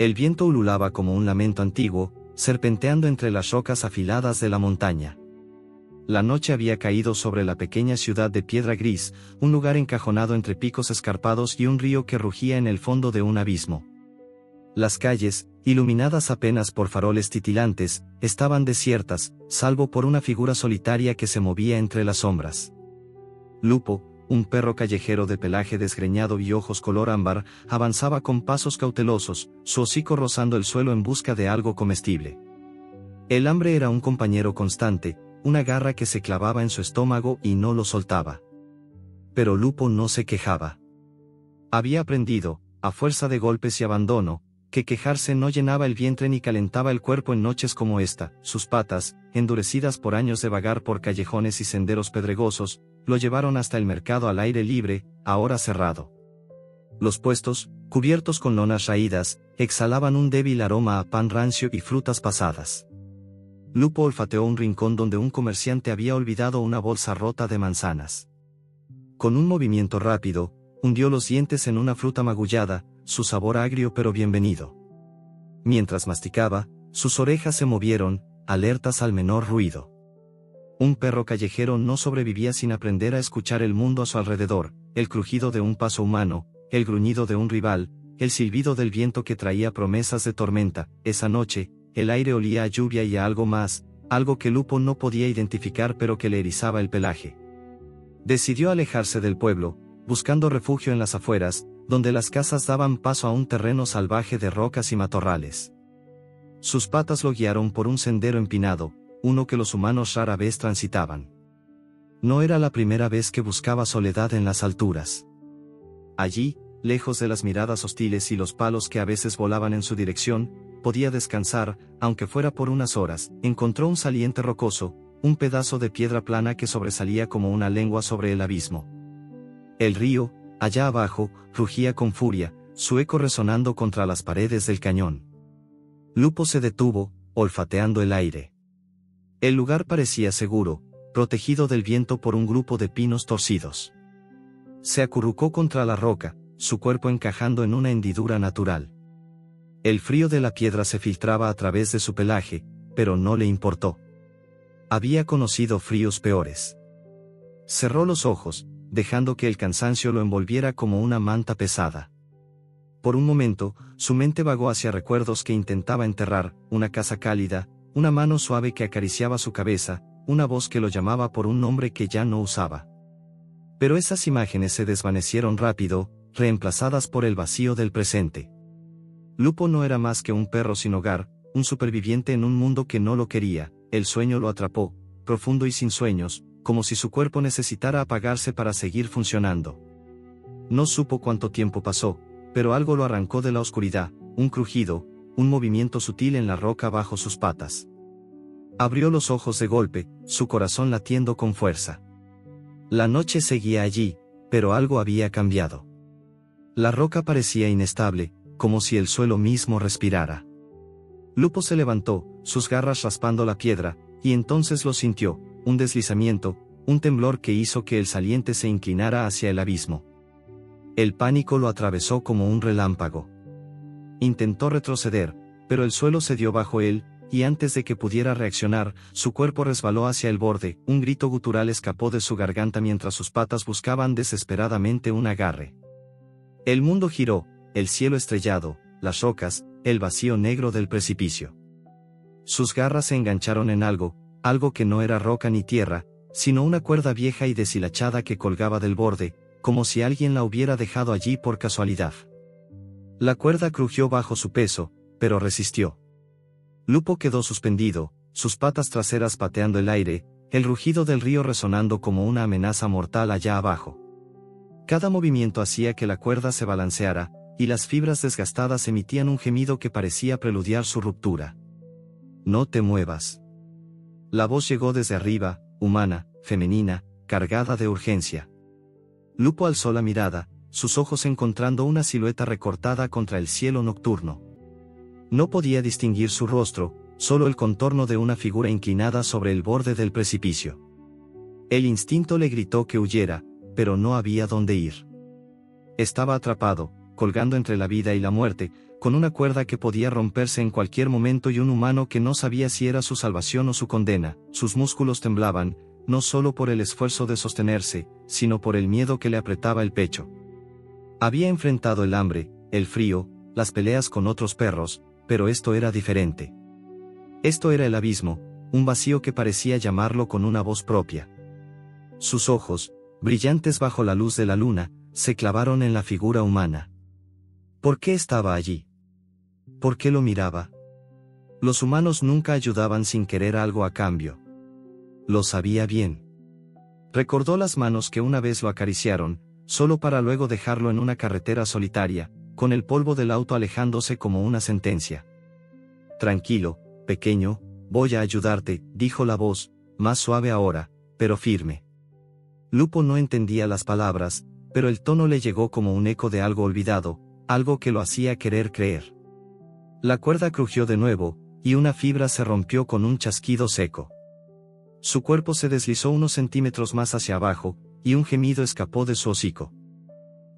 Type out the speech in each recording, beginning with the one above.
El viento ululaba como un lamento antiguo, serpenteando entre las rocas afiladas de la montaña. La noche había caído sobre la pequeña ciudad de Piedra Gris, un lugar encajonado entre picos escarpados y un río que rugía en el fondo de un abismo. Las calles, iluminadas apenas por faroles titilantes, estaban desiertas, salvo por una figura solitaria que se movía entre las sombras. Lupo, un perro callejero de pelaje desgreñado y ojos color ámbar, avanzaba con pasos cautelosos, su hocico rozando el suelo en busca de algo comestible. El hambre era un compañero constante, una garra que se clavaba en su estómago y no lo soltaba. Pero Lupo no se quejaba. Había aprendido, a fuerza de golpes y abandono, que quejarse no llenaba el vientre ni calentaba el cuerpo en noches como esta. Sus patas, endurecidas por años de vagar por callejones y senderos pedregosos, lo llevaron hasta el mercado al aire libre, ahora cerrado. Los puestos, cubiertos con lonas raídas, exhalaban un débil aroma a pan rancio y frutas pasadas. Lupo olfateó un rincón donde un comerciante había olvidado una bolsa rota de manzanas. Con un movimiento rápido, hundió los dientes en una fruta magullada, su sabor agrio pero bienvenido. Mientras masticaba, sus orejas se movieron, alertas al menor ruido. Un perro callejero no sobrevivía sin aprender a escuchar el mundo a su alrededor, el crujido de un paso humano, el gruñido de un rival, el silbido del viento que traía promesas de tormenta. Esa noche, el aire olía a lluvia y a algo más, algo que Lupo no podía identificar pero que le erizaba el pelaje. Decidió alejarse del pueblo, buscando refugio en las afueras, donde las casas daban paso a un terreno salvaje de rocas y matorrales. Sus patas lo guiaron por un sendero empinado, uno que los humanos rara vez transitaban. No era la primera vez que buscaba soledad en las alturas. Allí, lejos de las miradas hostiles y los palos que a veces volaban en su dirección, podía descansar, aunque fuera por unas horas. Encontró un saliente rocoso, un pedazo de piedra plana que sobresalía como una lengua sobre el abismo. El río, allá abajo, rugía con furia, su eco resonando contra las paredes del cañón. Lupo se detuvo, olfateando el aire. El lugar parecía seguro, protegido del viento por un grupo de pinos torcidos. Se acurrucó contra la roca, su cuerpo encajando en una hendidura natural. El frío de la piedra se filtraba a través de su pelaje, pero no le importó. Había conocido fríos peores. Cerró los ojos, dejando que el cansancio lo envolviera como una manta pesada. Por un momento, su mente vagó hacia recuerdos que intentaba enterrar: una casa cálida, una mano suave que acariciaba su cabeza, una voz que lo llamaba por un nombre que ya no usaba. Pero esas imágenes se desvanecieron rápido, reemplazadas por el vacío del presente. Lupo no era más que un perro sin hogar, un superviviente en un mundo que no lo quería. El sueño lo atrapó, profundo y sin sueños, como si su cuerpo necesitara apagarse para seguir funcionando. No supo cuánto tiempo pasó, pero algo lo arrancó de la oscuridad: un crujido, un movimiento sutil en la roca bajo sus patas. Abrió los ojos de golpe, su corazón latiendo con fuerza. La noche seguía allí, pero algo había cambiado. La roca parecía inestable, como si el suelo mismo respirara. Lupo se levantó, sus garras raspando la piedra, y entonces lo sintió: un deslizamiento, un temblor que hizo que el saliente se inclinara hacia el abismo. El pánico lo atravesó como un relámpago. Intentó retroceder, pero el suelo cedió bajo él, y antes de que pudiera reaccionar, su cuerpo resbaló hacia el borde. Un grito gutural escapó de su garganta mientras sus patas buscaban desesperadamente un agarre. El mundo giró, el cielo estrellado, las rocas, el vacío negro del precipicio. Sus garras se engancharon en algo que no era roca ni tierra, sino una cuerda vieja y deshilachada que colgaba del borde, como si alguien la hubiera dejado allí por casualidad. La cuerda crujió bajo su peso, pero resistió. Lupo quedó suspendido, sus patas traseras pateando el aire, el rugido del río resonando como una amenaza mortal allá abajo. Cada movimiento hacía que la cuerda se balanceara, y las fibras desgastadas emitían un gemido que parecía preludiar su ruptura. «No te muevas». La voz llegó desde arriba, humana, femenina, cargada de urgencia. Lupo alzó la mirada, sus ojos encontrando una silueta recortada contra el cielo nocturno. No podía distinguir su rostro, solo el contorno de una figura inclinada sobre el borde del precipicio. El instinto le gritó que huyera, pero no había dónde ir. Estaba atrapado, colgando entre la vida y la muerte, con una cuerda que podía romperse en cualquier momento y un humano que no sabía si era su salvación o su condena. Sus músculos temblaban, no solo por el esfuerzo de sostenerse, sino por el miedo que le apretaba el pecho. Había enfrentado el hambre, el frío, las peleas con otros perros, pero esto era diferente. Esto era el abismo, un vacío que parecía llamarlo con una voz propia. Sus ojos, brillantes bajo la luz de la luna, se clavaron en la figura humana. ¿Por qué estaba allí? ¿Por qué lo miraba? Los humanos nunca ayudaban sin querer algo a cambio. Lo sabía bien. Recordó las manos que una vez lo acariciaron, solo para luego dejarlo en una carretera solitaria, con el polvo del auto alejándose como una sentencia. Tranquilo, pequeño, voy a ayudarte, dijo la voz, más suave ahora, pero firme. Lupo no entendía las palabras, pero el tono le llegó como un eco de algo olvidado, algo que lo hacía querer creer. La cuerda crujió de nuevo, y una fibra se rompió con un chasquido seco. Su cuerpo se deslizó unos centímetros más hacia abajo, y un gemido escapó de su hocico.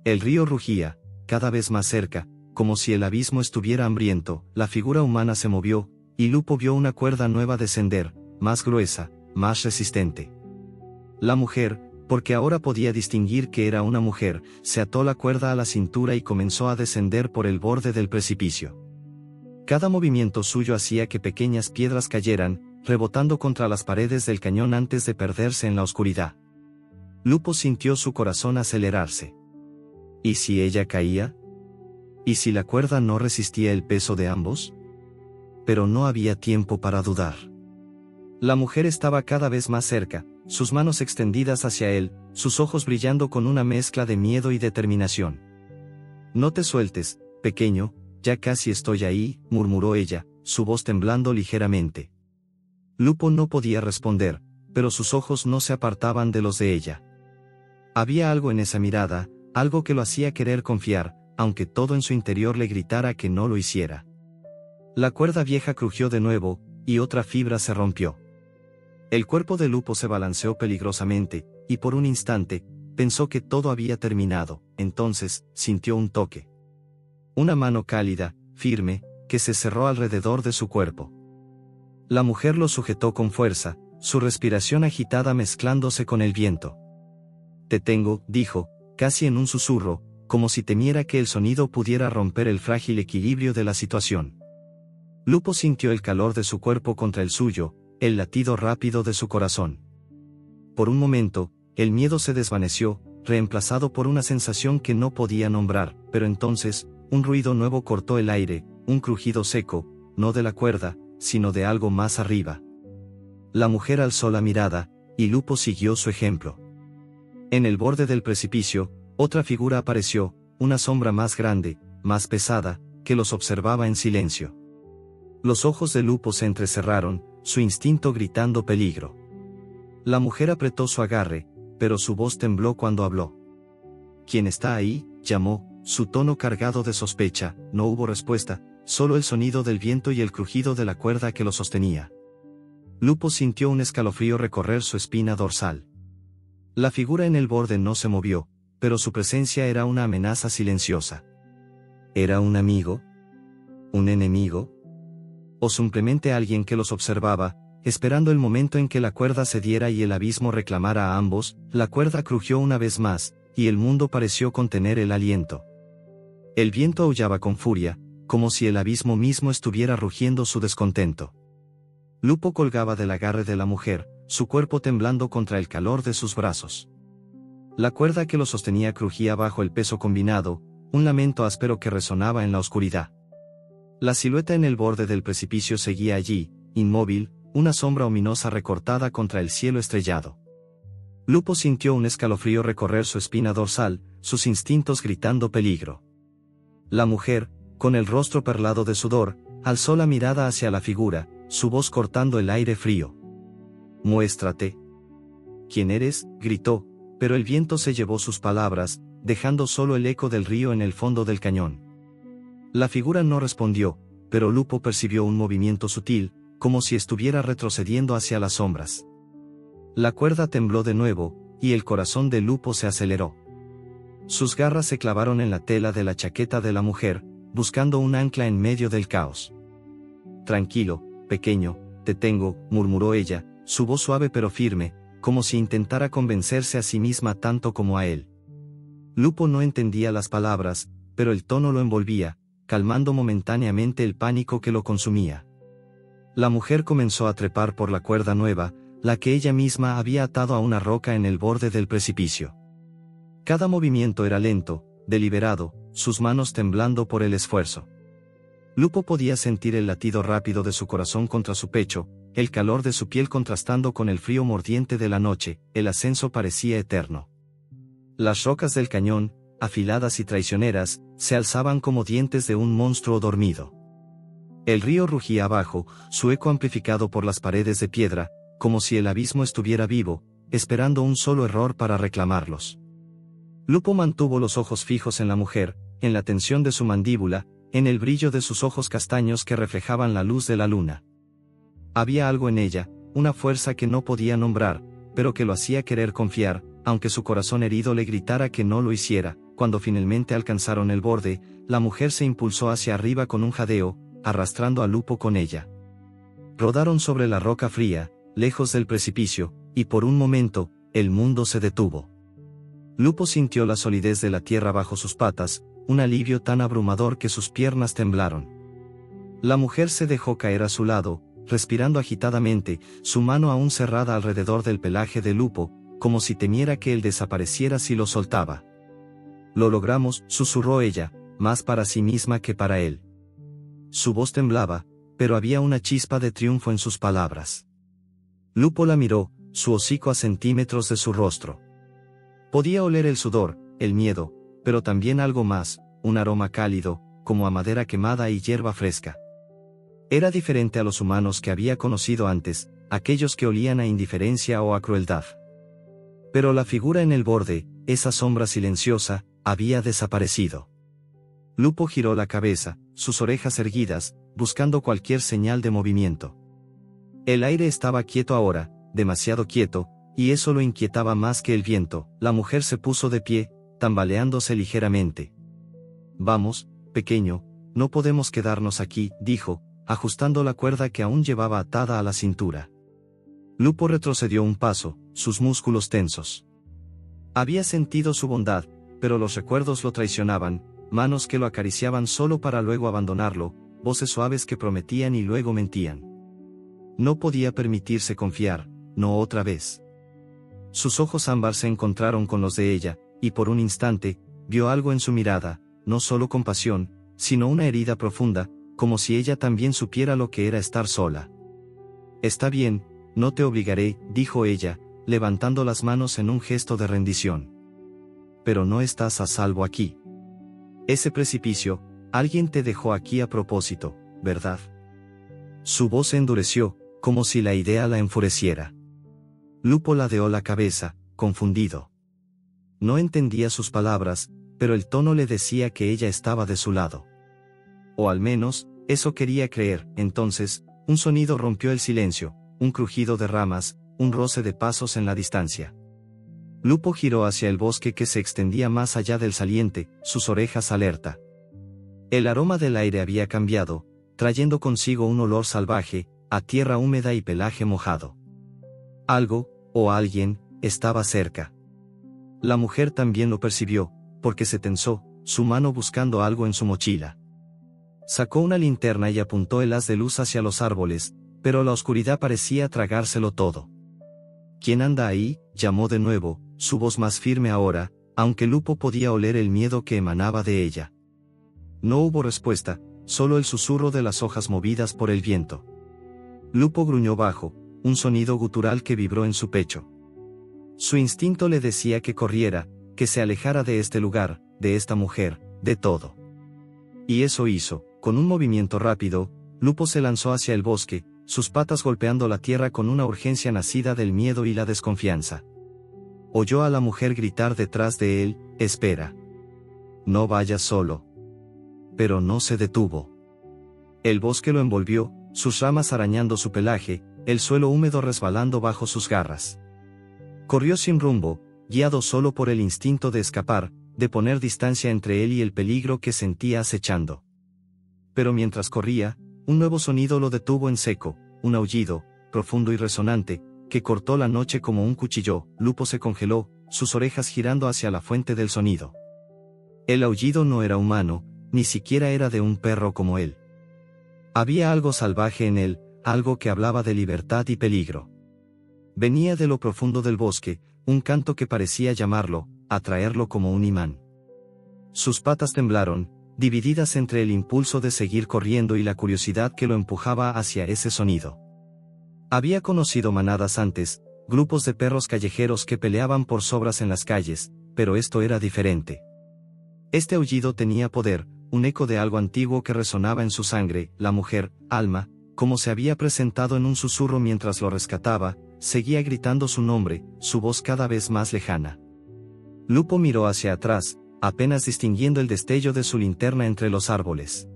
El río rugía, cada vez más cerca, como si el abismo estuviera hambriento. La figura humana se movió, y Lupo vio una cuerda nueva descender, más gruesa, más resistente. La mujer, porque ahora podía distinguir que era una mujer, se ató la cuerda a la cintura y comenzó a descender por el borde del precipicio. Cada movimiento suyo hacía que pequeñas piedras cayeran, rebotando contra las paredes del cañón antes de perderse en la oscuridad. Lupo sintió su corazón acelerarse. ¿Y si ella caía? ¿Y si la cuerda no resistía el peso de ambos? Pero no había tiempo para dudar. La mujer estaba cada vez más cerca, sus manos extendidas hacia él, sus ojos brillando con una mezcla de miedo y determinación. No te sueltes, pequeño, ya casi estoy ahí, murmuró ella, su voz temblando ligeramente. Lupo no podía responder, pero sus ojos no se apartaban de los de ella. Había algo en esa mirada, algo que lo hacía querer confiar, aunque todo en su interior le gritara que no lo hiciera. La cuerda vieja crujió de nuevo, y otra fibra se rompió. El cuerpo de Lupo se balanceó peligrosamente, y por un instante, pensó que todo había terminado. Entonces, sintió un toque. Una mano cálida, firme, que se cerró alrededor de su cuerpo. La mujer lo sujetó con fuerza, su respiración agitada mezclándose con el viento. Te tengo, dijo, casi en un susurro, como si temiera que el sonido pudiera romper el frágil equilibrio de la situación. Lupo sintió el calor de su cuerpo contra el suyo, el latido rápido de su corazón. Por un momento, el miedo se desvaneció, reemplazado por una sensación que no podía nombrar, pero entonces, un ruido nuevo cortó el aire, un crujido seco, no de la cuerda, sino de algo más arriba. La mujer alzó la mirada, y Lupo siguió su ejemplo. En el borde del precipicio, otra figura apareció, una sombra más grande, más pesada, que los observaba en silencio. Los ojos de Lupo se entrecerraron, su instinto gritando peligro. La mujer apretó su agarre, pero su voz tembló cuando habló. ¿Quién está ahí?, llamó, su tono cargado de sospecha. No hubo respuesta, solo el sonido del viento y el crujido de la cuerda que lo sostenía. Lupo sintió un escalofrío recorrer su espina dorsal. La figura en el borde no se movió, pero su presencia era una amenaza silenciosa. ¿Era un amigo? ¿Un enemigo? ¿O simplemente alguien que los observaba, esperando el momento en que la cuerda cediera y el abismo reclamara a ambos? La cuerda crujió una vez más, y el mundo pareció contener el aliento. El viento aullaba con furia, como si el abismo mismo estuviera rugiendo su descontento. Lupo colgaba del agarre de la mujer, su cuerpo temblando contra el calor de sus brazos. La cuerda que lo sostenía crujía bajo el peso combinado, un lamento áspero que resonaba en la oscuridad. La silueta en el borde del precipicio seguía allí, inmóvil, una sombra ominosa recortada contra el cielo estrellado. Lupo sintió un escalofrío recorrer su espina dorsal, sus instintos gritando peligro. La mujer, con el rostro perlado de sudor, alzó la mirada hacia la figura, su voz cortando el aire frío. «Muéstrate». «¿Quién eres?», gritó, pero el viento se llevó sus palabras, dejando solo el eco del río en el fondo del cañón. La figura no respondió, pero Lupo percibió un movimiento sutil, como si estuviera retrocediendo hacia las sombras. La cuerda tembló de nuevo, y el corazón de Lupo se aceleró. Sus garras se clavaron en la tela de la chaqueta de la mujer, buscando un ancla en medio del caos. Tranquilo, pequeño, te tengo, murmuró ella, su voz suave pero firme, como si intentara convencerse a sí misma tanto como a él. Lupo no entendía las palabras, pero el tono lo envolvía, calmando momentáneamente el pánico que lo consumía. La mujer comenzó a trepar por la cuerda nueva, la que ella misma había atado a una roca en el borde del precipicio. Cada movimiento era lento, deliberado, sus manos temblando por el esfuerzo. Lupo podía sentir el latido rápido de su corazón contra su pecho, el calor de su piel contrastando con el frío mordiente de la noche. El ascenso parecía eterno. Las rocas del cañón, afiladas y traicioneras, se alzaban como dientes de un monstruo dormido. El río rugía abajo, su eco amplificado por las paredes de piedra, como si el abismo estuviera vivo, esperando un solo error para reclamarlos. Lupo mantuvo los ojos fijos en la mujer, en la tensión de su mandíbula, en el brillo de sus ojos castaños que reflejaban la luz de la luna. Había algo en ella, una fuerza que no podía nombrar, pero que lo hacía querer confiar, aunque su corazón herido le gritara que no lo hiciera. Cuando finalmente alcanzaron el borde, la mujer se impulsó hacia arriba con un jadeo, arrastrando a Lupo con ella. Rodaron sobre la roca fría, lejos del precipicio, y por un momento, el mundo se detuvo. Lupo sintió la solidez de la tierra bajo sus patas, un alivio tan abrumador que sus piernas temblaron. La mujer se dejó caer a su lado, respirando agitadamente, su mano aún cerrada alrededor del pelaje de Lupo, como si temiera que él desapareciera si lo soltaba. «Lo logramos», susurró ella, más para sí misma que para él. Su voz temblaba, pero había una chispa de triunfo en sus palabras. Lupo la miró, su hocico a centímetros de su rostro. Podía oler el sudor, el miedo, pero también algo más, un aroma cálido, como a madera quemada y hierba fresca. Era diferente a los humanos que había conocido antes, aquellos que olían a indiferencia o a crueldad. Pero la figura en el borde, esa sombra silenciosa, había desaparecido. Lupo giró la cabeza, sus orejas erguidas, buscando cualquier señal de movimiento. El aire estaba quieto ahora, demasiado quieto, y eso lo inquietaba más que el viento. La mujer se puso de pie, tambaleándose ligeramente. «Vamos, pequeño, no podemos quedarnos aquí», dijo, ajustando la cuerda que aún llevaba atada a la cintura. Lupo retrocedió un paso, sus músculos tensos. Había sentido su bondad, pero los recuerdos lo traicionaban, manos que lo acariciaban solo para luego abandonarlo, voces suaves que prometían y luego mentían. No podía permitirse confiar, no otra vez. Sus ojos ámbar se encontraron con los de ella, y por un instante, vio algo en su mirada, no solo compasión, sino una herida profunda, como si ella también supiera lo que era estar sola. «Está bien, no te obligaré», dijo ella, levantando las manos en un gesto de rendición. «Pero no estás a salvo aquí. Ese precipicio, alguien te dejó aquí a propósito, ¿verdad?» Su voz se endureció, como si la idea la enfureciera. Lupo ladeó la cabeza, confundido. No entendía sus palabras, pero el tono le decía que ella estaba de su lado. O al menos, eso quería creer. Entonces, un sonido rompió el silencio, un crujido de ramas, un roce de pasos en la distancia. Lupo giró hacia el bosque que se extendía más allá del saliente, sus orejas alerta. El aroma del aire había cambiado, trayendo consigo un olor salvaje, a tierra húmeda y pelaje mojado. Algo, o alguien, estaba cerca. La mujer también lo percibió, porque se tensó, su mano buscando algo en su mochila. Sacó una linterna y apuntó el haz de luz hacia los árboles, pero la oscuridad parecía tragárselo todo. «¿Quién anda ahí?», llamó de nuevo, su voz más firme ahora, aunque Lupo podía oler el miedo que emanaba de ella. No hubo respuesta, solo el susurro de las hojas movidas por el viento. Lupo gruñó bajo, un sonido gutural que vibró en su pecho. Su instinto le decía que corriera, que se alejara de este lugar, de esta mujer, de todo. Y eso hizo. Con un movimiento rápido, Lupo se lanzó hacia el bosque, sus patas golpeando la tierra con una urgencia nacida del miedo y la desconfianza. Oyó a la mujer gritar detrás de él: «Espera. No vayas solo». Pero no se detuvo. El bosque lo envolvió, sus ramas arañando su pelaje, el suelo húmedo resbalando bajo sus garras. Corrió sin rumbo, guiado solo por el instinto de escapar, de poner distancia entre él y el peligro que sentía acechando. Pero mientras corría, un nuevo sonido lo detuvo en seco, un aullido, profundo y resonante, que cortó la noche como un cuchillo. Lupo se congeló, sus orejas girando hacia la fuente del sonido. El aullido no era humano, ni siquiera era de un perro como él. Había algo salvaje en él, algo que hablaba de libertad y peligro. Venía de lo profundo del bosque, un canto que parecía llamarlo, atraerlo como un imán. Sus patas temblaron, divididas entre el impulso de seguir corriendo y la curiosidad que lo empujaba hacia ese sonido. Había conocido manadas antes, grupos de perros callejeros que peleaban por sobras en las calles, pero esto era diferente. Este aullido tenía poder, un eco de algo antiguo que resonaba en su sangre. La mujer, Alma, como se había presentado en un susurro mientras lo rescataba, seguía gritando su nombre, su voz cada vez más lejana. Lupo miró hacia atrás, apenas distinguiendo el destello de su linterna entre los árboles.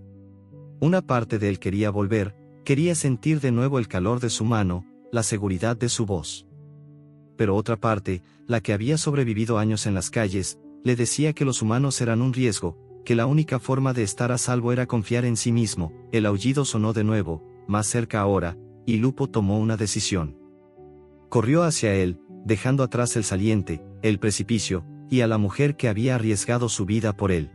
Una parte de él quería volver, quería sentir de nuevo el calor de su mano, la seguridad de su voz. Pero otra parte, la que había sobrevivido años en las calles, le decía que los humanos eran un riesgo, que la única forma de estar a salvo era confiar en sí mismo. El aullido sonó de nuevo, más cerca ahora, y Lupo tomó una decisión. Corrió hacia él, dejando atrás el saliente, el precipicio, y a la mujer que había arriesgado su vida por él.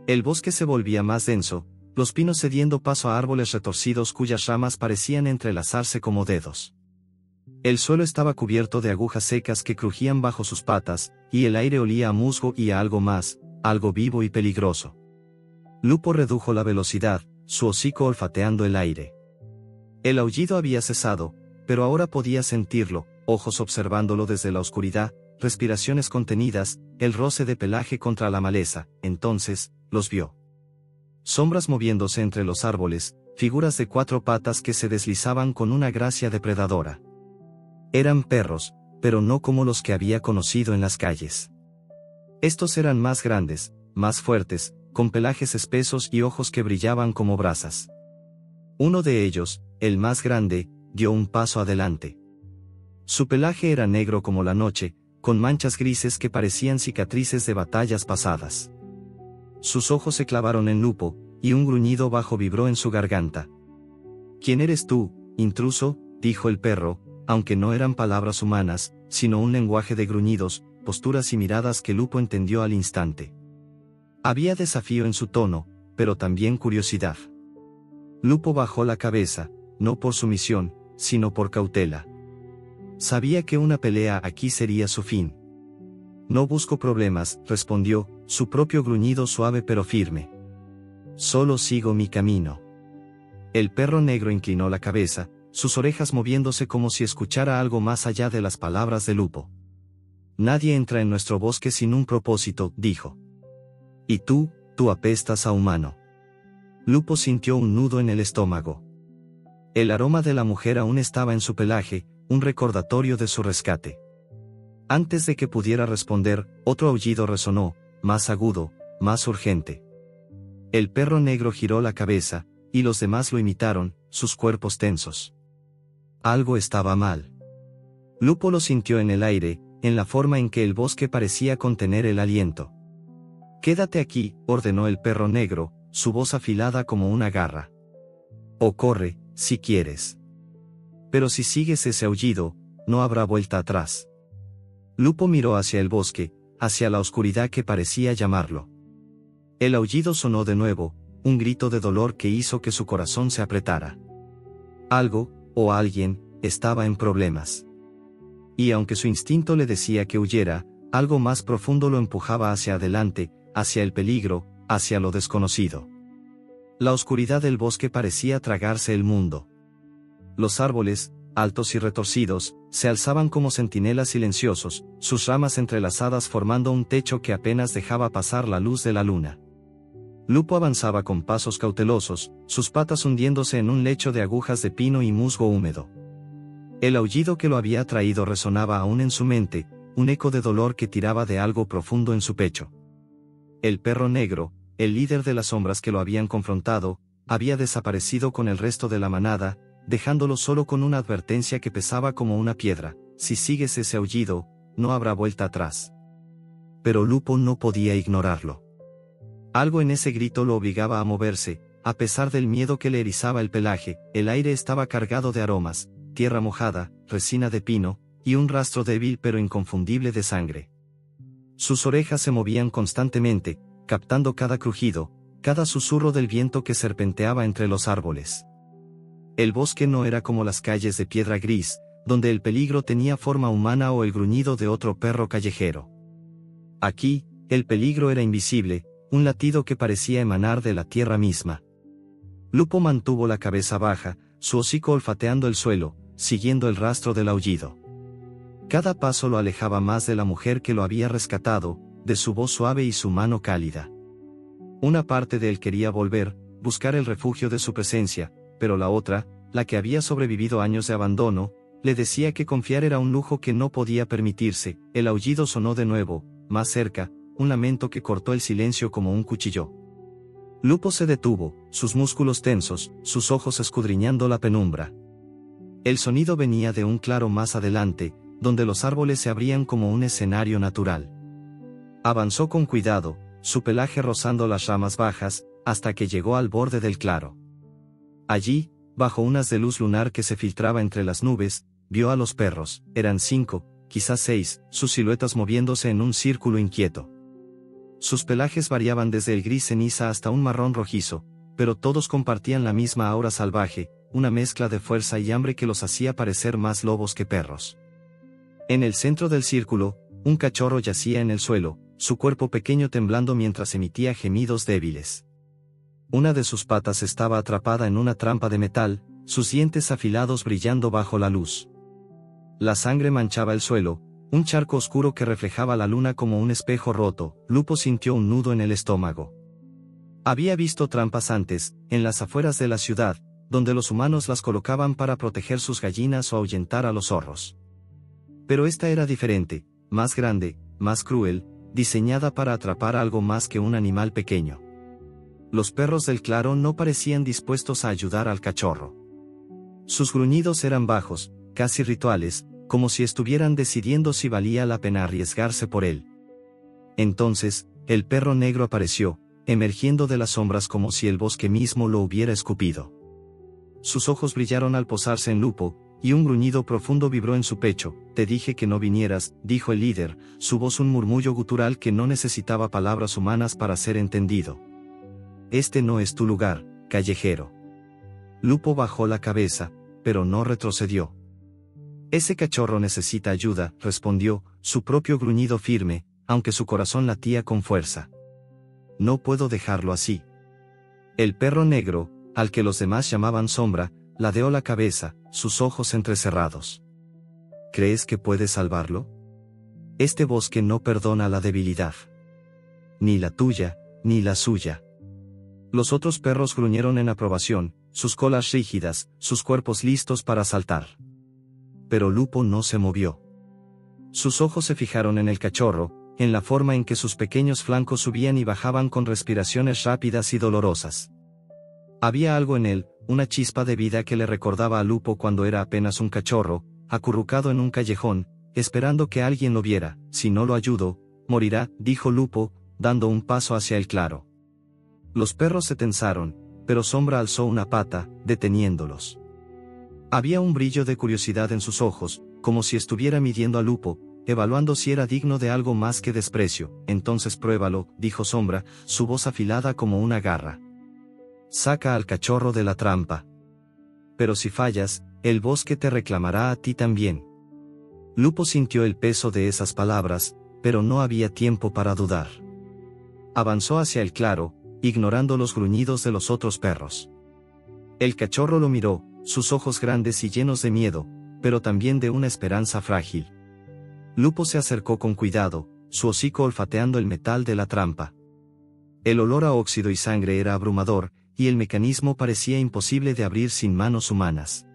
El bosque se volvía más denso, los pinos cediendo paso a árboles retorcidos cuyas ramas parecían entrelazarse como dedos. El suelo estaba cubierto de agujas secas que crujían bajo sus patas, y el aire olía a musgo y a algo más, algo vivo y peligroso. Lupo redujo la velocidad, su hocico olfateando el aire. El aullido había cesado, pero ahora podía sentirlo, ojos observándolo desde la oscuridad, respiraciones contenidas, el roce de pelaje contra la maleza. Entonces, los vio. Sombras moviéndose entre los árboles, figuras de 4 patas que se deslizaban con una gracia depredadora. Eran perros, pero no como los que había conocido en las calles. Estos eran más grandes, más fuertes, con pelajes espesos y ojos que brillaban como brasas. Uno de ellos, el más grande, dio un paso adelante. Su pelaje era negro como la noche, con manchas grises que parecían cicatrices de batallas pasadas. Sus ojos se clavaron en Lupo, y un gruñido bajo vibró en su garganta. «¿Quién eres tú, intruso?», dijo el perro, aunque no eran palabras humanas, sino un lenguaje de gruñidos, posturas y miradas que Lupo entendió al instante. Había desafío en su tono, pero también curiosidad. Lupo bajó la cabeza, no por sumisión, sino por cautela. Sabía que una pelea aquí sería su fin. «No busco problemas», respondió, su propio gruñido suave pero firme. «Solo sigo mi camino». El perro negro inclinó la cabeza, sus orejas moviéndose como si escuchara algo más allá de las palabras de Lupo. «Nadie entra en nuestro bosque sin un propósito», dijo. «Y tú apestas a humano». Lupo sintió un nudo en el estómago. El aroma de la mujer aún estaba en su pelaje, un recordatorio de su rescate. Antes de que pudiera responder, otro aullido resonó, más agudo, más urgente. El perro negro giró la cabeza, y los demás lo imitaron, sus cuerpos tensos. Algo estaba mal. Lupo lo sintió en el aire, en la forma en que el bosque parecía contener el aliento. «Quédate aquí», ordenó el perro negro, su voz afilada como una garra. «O corre, si quieres. Pero si sigues ese aullido, no habrá vuelta atrás». Lupo miró hacia el bosque, hacia la oscuridad que parecía llamarlo. El aullido sonó de nuevo, un grito de dolor que hizo que su corazón se apretara. Algo, o alguien, estaba en problemas. Y aunque su instinto le decía que huyera, algo más profundo lo empujaba hacia adelante, hacia el peligro, hacia lo desconocido. La oscuridad del bosque parecía tragarse el mundo. Los árboles, altos y retorcidos, se alzaban como centinelas silenciosos, sus ramas entrelazadas formando un techo que apenas dejaba pasar la luz de la luna. Lupo avanzaba con pasos cautelosos, sus patas hundiéndose en un lecho de agujas de pino y musgo húmedo. El aullido que lo había traído resonaba aún en su mente, un eco de dolor que tiraba de algo profundo en su pecho. El perro negro, el líder de las sombras que lo habían confrontado, había desaparecido con el resto de la manada, dejándolo solo con una advertencia que pesaba como una piedra: «Si sigues ese aullido, no habrá vuelta atrás». Pero Lupo no podía ignorarlo. Algo en ese grito lo obligaba a moverse, a pesar del miedo que le erizaba el pelaje, el aire estaba cargado de aromas, tierra mojada, resina de pino, y un rastro débil pero inconfundible de sangre. Sus orejas se movían constantemente, captando cada crujido, cada susurro del viento que serpenteaba entre los árboles. El bosque no era como las calles de piedra gris, donde el peligro tenía forma humana o el gruñido de otro perro callejero. Aquí, el peligro era invisible, un latido que parecía emanar de la tierra misma. Lupo mantuvo la cabeza baja, su hocico olfateando el suelo, siguiendo el rastro del aullido. Cada paso lo alejaba más de la mujer que lo había rescatado, de su voz suave y su mano cálida. Una parte de él quería volver, buscar el refugio de su presencia, pero la otra, la que había sobrevivido años de abandono, le decía que confiar era un lujo que no podía permitirse. El aullido sonó de nuevo, más cerca, un lamento que cortó el silencio como un cuchillo. Lupo se detuvo, sus músculos tensos, sus ojos escudriñando la penumbra. El sonido venía de un claro más adelante, donde los árboles se abrían como un escenario natural. Avanzó con cuidado, su pelaje rozando las ramas bajas, hasta que llegó al borde del claro. Allí, bajo un haz de luz lunar que se filtraba entre las nubes, vio a los perros, eran 5, quizás 6, sus siluetas moviéndose en un círculo inquieto. Sus pelajes variaban desde el gris ceniza hasta un marrón rojizo, pero todos compartían la misma aura salvaje, una mezcla de fuerza y hambre que los hacía parecer más lobos que perros. En el centro del círculo, un cachorro yacía en el suelo, su cuerpo pequeño temblando mientras emitía gemidos débiles. Una de sus patas estaba atrapada en una trampa de metal, sus dientes afilados brillando bajo la luz. La sangre manchaba el suelo, un charco oscuro que reflejaba la luna como un espejo roto. Lupo sintió un nudo en el estómago. Había visto trampas antes, en las afueras de la ciudad, donde los humanos las colocaban para proteger sus gallinas o ahuyentar a los zorros. Pero esta era diferente, más grande, más cruel, diseñada para atrapar algo más que un animal pequeño. Los perros del claro no parecían dispuestos a ayudar al cachorro. Sus gruñidos eran bajos, casi rituales, como si estuvieran decidiendo si valía la pena arriesgarse por él. Entonces, el perro negro apareció, emergiendo de las sombras como si el bosque mismo lo hubiera escupido. Sus ojos brillaron al posarse en Lupo, y un gruñido profundo vibró en su pecho. «Te dije que no vinieras», dijo el líder, su voz un murmullo gutural que no necesitaba palabras humanas para ser entendido. «Este no es tu lugar, callejero». Lupo bajó la cabeza, pero no retrocedió. «Ese cachorro necesita ayuda», respondió, su propio gruñido firme, aunque su corazón latía con fuerza. «No puedo dejarlo así». El perro negro, al que los demás llamaban Sombra, ladeó la cabeza, sus ojos entrecerrados. «¿Crees que puedes salvarlo? Este bosque no perdona la debilidad. Ni la tuya, ni la suya». Los otros perros gruñeron en aprobación, sus colas rígidas, sus cuerpos listos para saltar. Pero Lupo no se movió. Sus ojos se fijaron en el cachorro, en la forma en que sus pequeños flancos subían y bajaban con respiraciones rápidas y dolorosas. Había algo en él, una chispa de vida que le recordaba a Lupo cuando era apenas un cachorro, acurrucado en un callejón, esperando que alguien lo viera. «Si no lo ayudo, morirá», dijo Lupo, dando un paso hacia el claro. Los perros se tensaron, pero Sombra alzó una pata, deteniéndolos. Había un brillo de curiosidad en sus ojos, como si estuviera midiendo a Lupo, evaluando si era digno de algo más que desprecio. «Entonces pruébalo», dijo Sombra, su voz afilada como una garra. «Saca al cachorro de la trampa. Pero si fallas, el bosque te reclamará a ti también». Lupo sintió el peso de esas palabras, pero no había tiempo para dudar. Avanzó hacia el claro, ignorando los gruñidos de los otros perros. El cachorro lo miró, sus ojos grandes y llenos de miedo, pero también de una esperanza frágil. Lupo se acercó con cuidado, su hocico olfateando el metal de la trampa. El olor a óxido y sangre era abrumador, y el mecanismo parecía imposible de abrir sin manos humanas.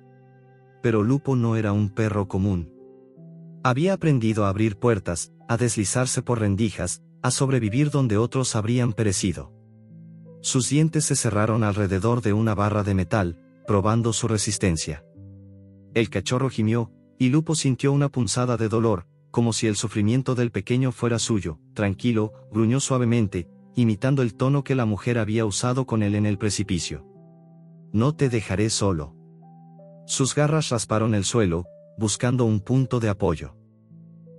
Pero Lupo no era un perro común. Había aprendido a abrir puertas, a deslizarse por rendijas, a sobrevivir donde otros habrían perecido. Sus dientes se cerraron alrededor de una barra de metal, probando su resistencia. El cachorro gimió, y Lupo sintió una punzada de dolor, como si el sufrimiento del pequeño fuera suyo. «Tranquilo», gruñó suavemente, imitando el tono que la mujer había usado con él en el precipicio. No te dejaré solo. Sus garras rasparon el suelo, buscando un punto de apoyo.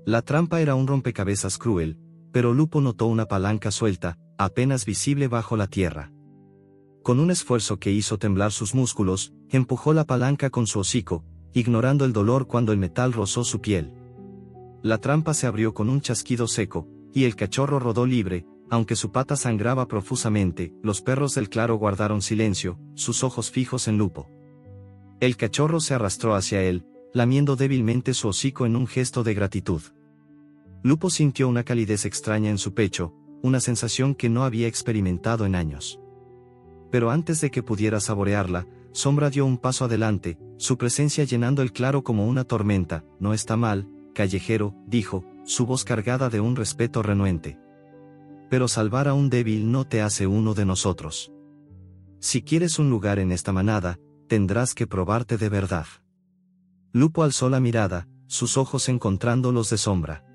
La trampa era un rompecabezas cruel, pero Lupo notó una palanca suelta, apenas visible bajo la tierra. Con un esfuerzo que hizo temblar sus músculos, empujó la palanca con su hocico, ignorando el dolor cuando el metal rozó su piel. La trampa se abrió con un chasquido seco, y el cachorro rodó libre, aunque su pata sangraba profusamente. Los perros del claro guardaron silencio, sus ojos fijos en Lupo. El cachorro se arrastró hacia él, lamiendo débilmente su hocico en un gesto de gratitud. Lupo sintió una calidez extraña en su pecho, una sensación que no había experimentado en años. Pero antes de que pudiera saborearla, Sombra dio un paso adelante, su presencia llenando el claro como una tormenta. No está mal, callejero, dijo, su voz cargada de un respeto renuente. Pero salvar a un débil no te hace uno de nosotros. Si quieres un lugar en esta manada, tendrás que probarte de verdad. Lupo alzó la mirada, sus ojos encontrando los de Sombra.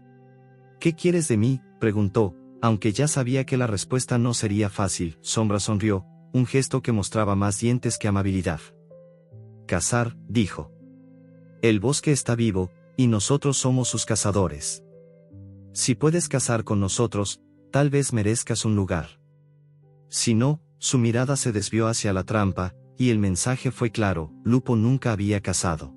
¿Qué quieres de mí?, preguntó, aunque ya sabía que la respuesta no sería fácil. Sombra sonrió, un gesto que mostraba más dientes que amabilidad. Cazar, dijo. El bosque está vivo, y nosotros somos sus cazadores. Si puedes cazar con nosotros, tal vez merezcas un lugar. Si no, su mirada se desvió hacia la trampa, y el mensaje fue claro: Lupo nunca había cazado.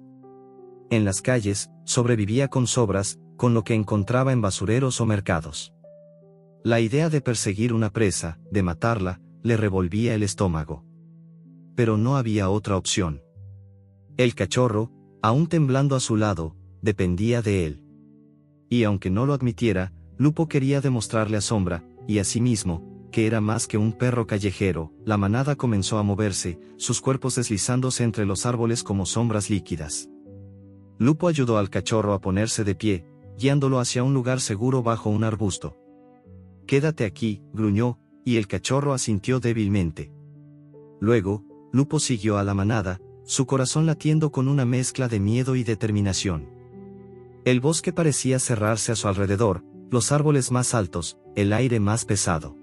En las calles, sobrevivía con sobras, con lo que encontraba en basureros o mercados. La idea de perseguir una presa, de matarla, le revolvía el estómago. Pero no había otra opción. El cachorro, aún temblando a su lado, dependía de él. Y aunque no lo admitiera, Lupo quería demostrarle a Sombra, y a sí mismo, que era más que un perro callejero. La manada comenzó a moverse, sus cuerpos deslizándose entre los árboles como sombras líquidas. Lupo ayudó al cachorro a ponerse de pie, guiándolo hacia un lugar seguro bajo un arbusto. Quédate aquí, gruñó, y el cachorro asintió débilmente. Luego, Lupo siguió a la manada, su corazón latiendo con una mezcla de miedo y determinación. El bosque parecía cerrarse a su alrededor, los árboles más altos, el aire más pesado.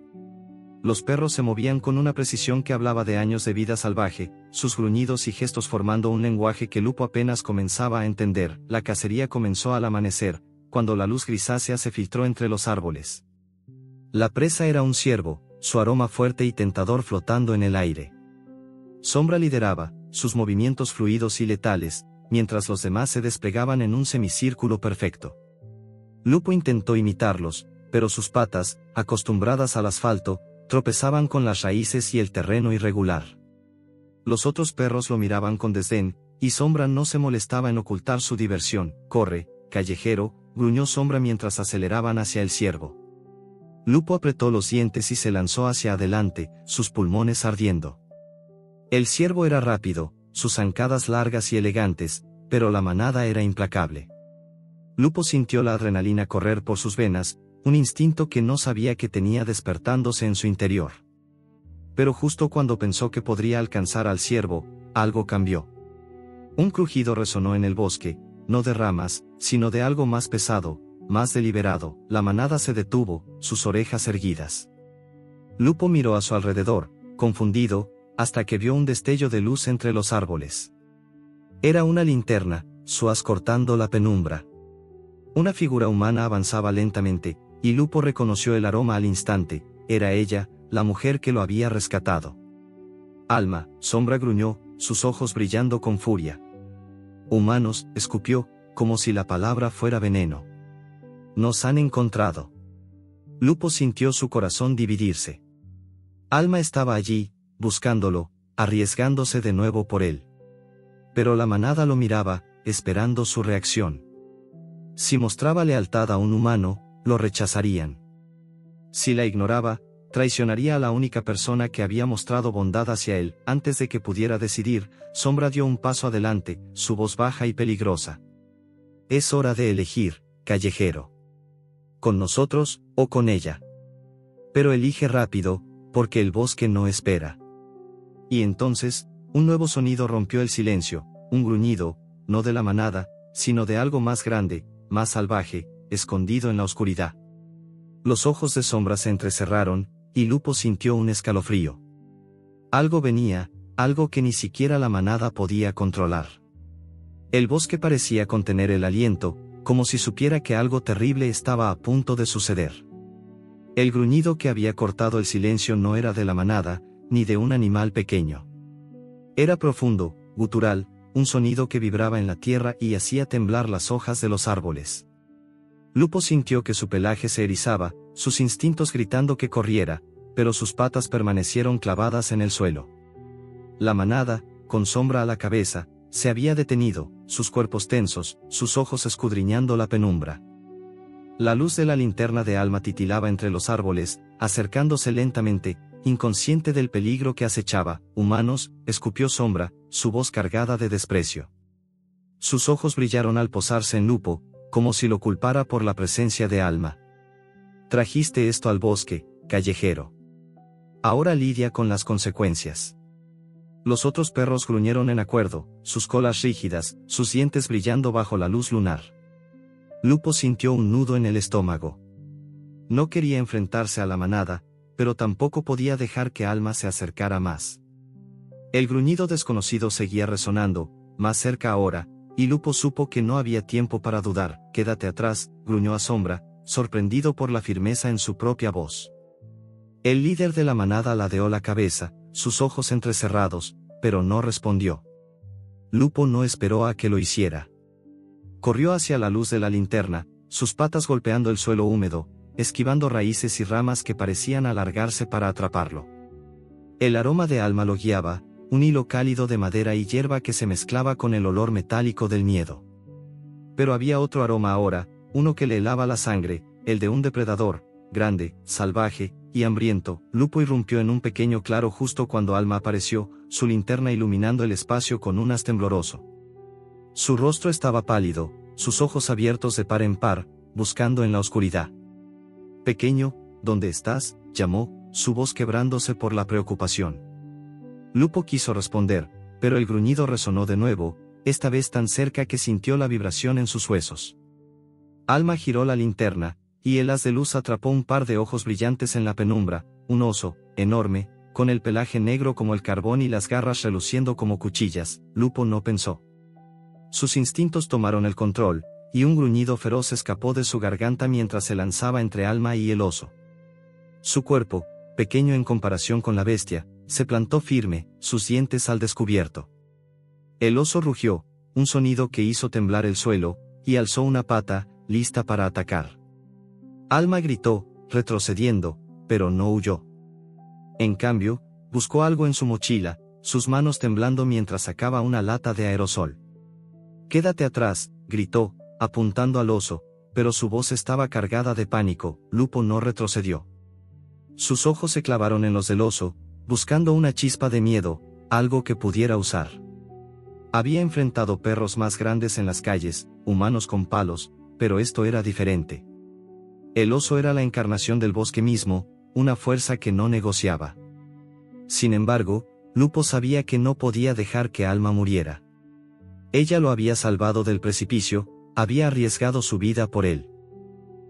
Los perros se movían con una precisión que hablaba de años de vida salvaje, sus gruñidos y gestos formando un lenguaje que Lupo apenas comenzaba a entender. La cacería comenzó al amanecer, cuando la luz grisácea se filtró entre los árboles. La presa era un ciervo, su aroma fuerte y tentador flotando en el aire. Sombra lideraba, sus movimientos fluidos y letales, mientras los demás se desplegaban en un semicírculo perfecto. Lupo intentó imitarlos, pero sus patas, acostumbradas al asfalto, tropezaban con las raíces y el terreno irregular. Los otros perros lo miraban con desdén, y Sombra no se molestaba en ocultar su diversión. Corre, callejero, gruñó Sombra mientras aceleraban hacia el ciervo. Lupo apretó los dientes y se lanzó hacia adelante, sus pulmones ardiendo. El ciervo era rápido, sus zancadas largas y elegantes, pero la manada era implacable. Lupo sintió la adrenalina correr por sus venas, un instinto que no sabía que tenía despertándose en su interior. Pero justo cuando pensó que podría alcanzar al ciervo, algo cambió. Un crujido resonó en el bosque, no de ramas, sino de algo más pesado, más deliberado. La manada se detuvo, sus orejas erguidas. Lupo miró a su alrededor, confundido, hasta que vio un destello de luz entre los árboles. Era una linterna, su haz cortando la penumbra. Una figura humana avanzaba lentamente, y Lupo reconoció el aroma al instante. Era ella, la mujer que lo había rescatado. Alma, Sombra gruñó, sus ojos brillando con furia. Humanos, escupió, como si la palabra fuera veneno. Nos han encontrado. Lupo sintió su corazón dividirse. Alma estaba allí, buscándolo, arriesgándose de nuevo por él. Pero la manada lo miraba, esperando su reacción. Si mostraba lealtad a un humano, lo rechazarían. Si la ignoraba, traicionaría a la única persona que había mostrado bondad hacia él. Antes de que pudiera decidir, Sombra dio un paso adelante, su voz baja y peligrosa. Es hora de elegir, callejero. Con nosotros, o con ella. Pero elige rápido, porque el bosque no espera. Y entonces, un nuevo sonido rompió el silencio, un gruñido, no de la manada, sino de algo más grande, más salvaje, escondido en la oscuridad. Los ojos de Sombra se entrecerraron, y Lupo sintió un escalofrío. Algo venía, algo que ni siquiera la manada podía controlar. El bosque parecía contener el aliento, como si supiera que algo terrible estaba a punto de suceder. El gruñido que había cortado el silencio no era de la manada, ni de un animal pequeño. Era profundo, gutural, un sonido que vibraba en la tierra y hacía temblar las hojas de los árboles. Lupo sintió que su pelaje se erizaba, sus instintos gritando que corriera, pero sus patas permanecieron clavadas en el suelo. La manada, con Sombra a la cabeza, se había detenido, sus cuerpos tensos, sus ojos escudriñando la penumbra. La luz de la linterna de Alma titilaba entre los árboles, acercándose lentamente, inconsciente del peligro que acechaba. «Humanos», escupió Sombra, su voz cargada de desprecio. Sus ojos brillaron al posarse en Lupo, como si lo culpara por la presencia de Alma. «Trajiste esto al bosque, callejero. Ahora lidia con las consecuencias». Los otros perros gruñeron en acuerdo, sus colas rígidas, sus dientes brillando bajo la luz lunar. Lupo sintió un nudo en el estómago. No quería enfrentarse a la manada, pero tampoco podía dejar que Alma se acercara más. El gruñido desconocido seguía resonando, más cerca ahora, y Lupo supo que no había tiempo para dudar. «Quédate atrás», gruñó a Sombra, sorprendido por la firmeza en su propia voz. El líder de la manada ladeó la cabeza, sus ojos entrecerrados, pero no respondió. Lupo no esperó a que lo hiciera. Corrió hacia la luz de la linterna, sus patas golpeando el suelo húmedo, esquivando raíces y ramas que parecían alargarse para atraparlo. El aroma de Alma lo guiaba, un hilo cálido de madera y hierba que se mezclaba con el olor metálico del miedo. Pero había otro aroma ahora, uno que le helaba la sangre, el de un depredador, grande, salvaje y hambriento. Lupo irrumpió en un pequeño claro justo cuando Alma apareció, su linterna iluminando el espacio con un haz tembloroso. Su rostro estaba pálido, sus ojos abiertos de par en par, buscando en la oscuridad. «Pequeño, ¿dónde estás?», llamó, su voz quebrándose por la preocupación. Lupo quiso responder, pero el gruñido resonó de nuevo, esta vez tan cerca que sintió la vibración en sus huesos. Alma giró la linterna, y el haz de luz atrapó un par de ojos brillantes en la penumbra, un oso, enorme, con el pelaje negro como el carbón y las garras reluciendo como cuchillas. Lupo no pensó. Sus instintos tomaron el control, y un gruñido feroz escapó de su garganta mientras se lanzaba entre Alma y el oso. Su cuerpo, pequeño en comparación con la bestia, se plantó firme, sus dientes al descubierto. El oso rugió, un sonido que hizo temblar el suelo, y alzó una pata, lista para atacar. Alma gritó, retrocediendo, pero no huyó. En cambio, buscó algo en su mochila, sus manos temblando mientras sacaba una lata de aerosol. «Quédate atrás», gritó, apuntando al oso, pero su voz estaba cargada de pánico. Lupo no retrocedió. Sus ojos se clavaron en los del oso, buscando una chispa de miedo, algo que pudiera usar. Había enfrentado perros más grandes en las calles, humanos con palos, pero esto era diferente. El oso era la encarnación del bosque mismo, una fuerza que no negociaba. Sin embargo, Lupo sabía que no podía dejar que Alma muriera. Ella lo había salvado del precipicio, había arriesgado su vida por él.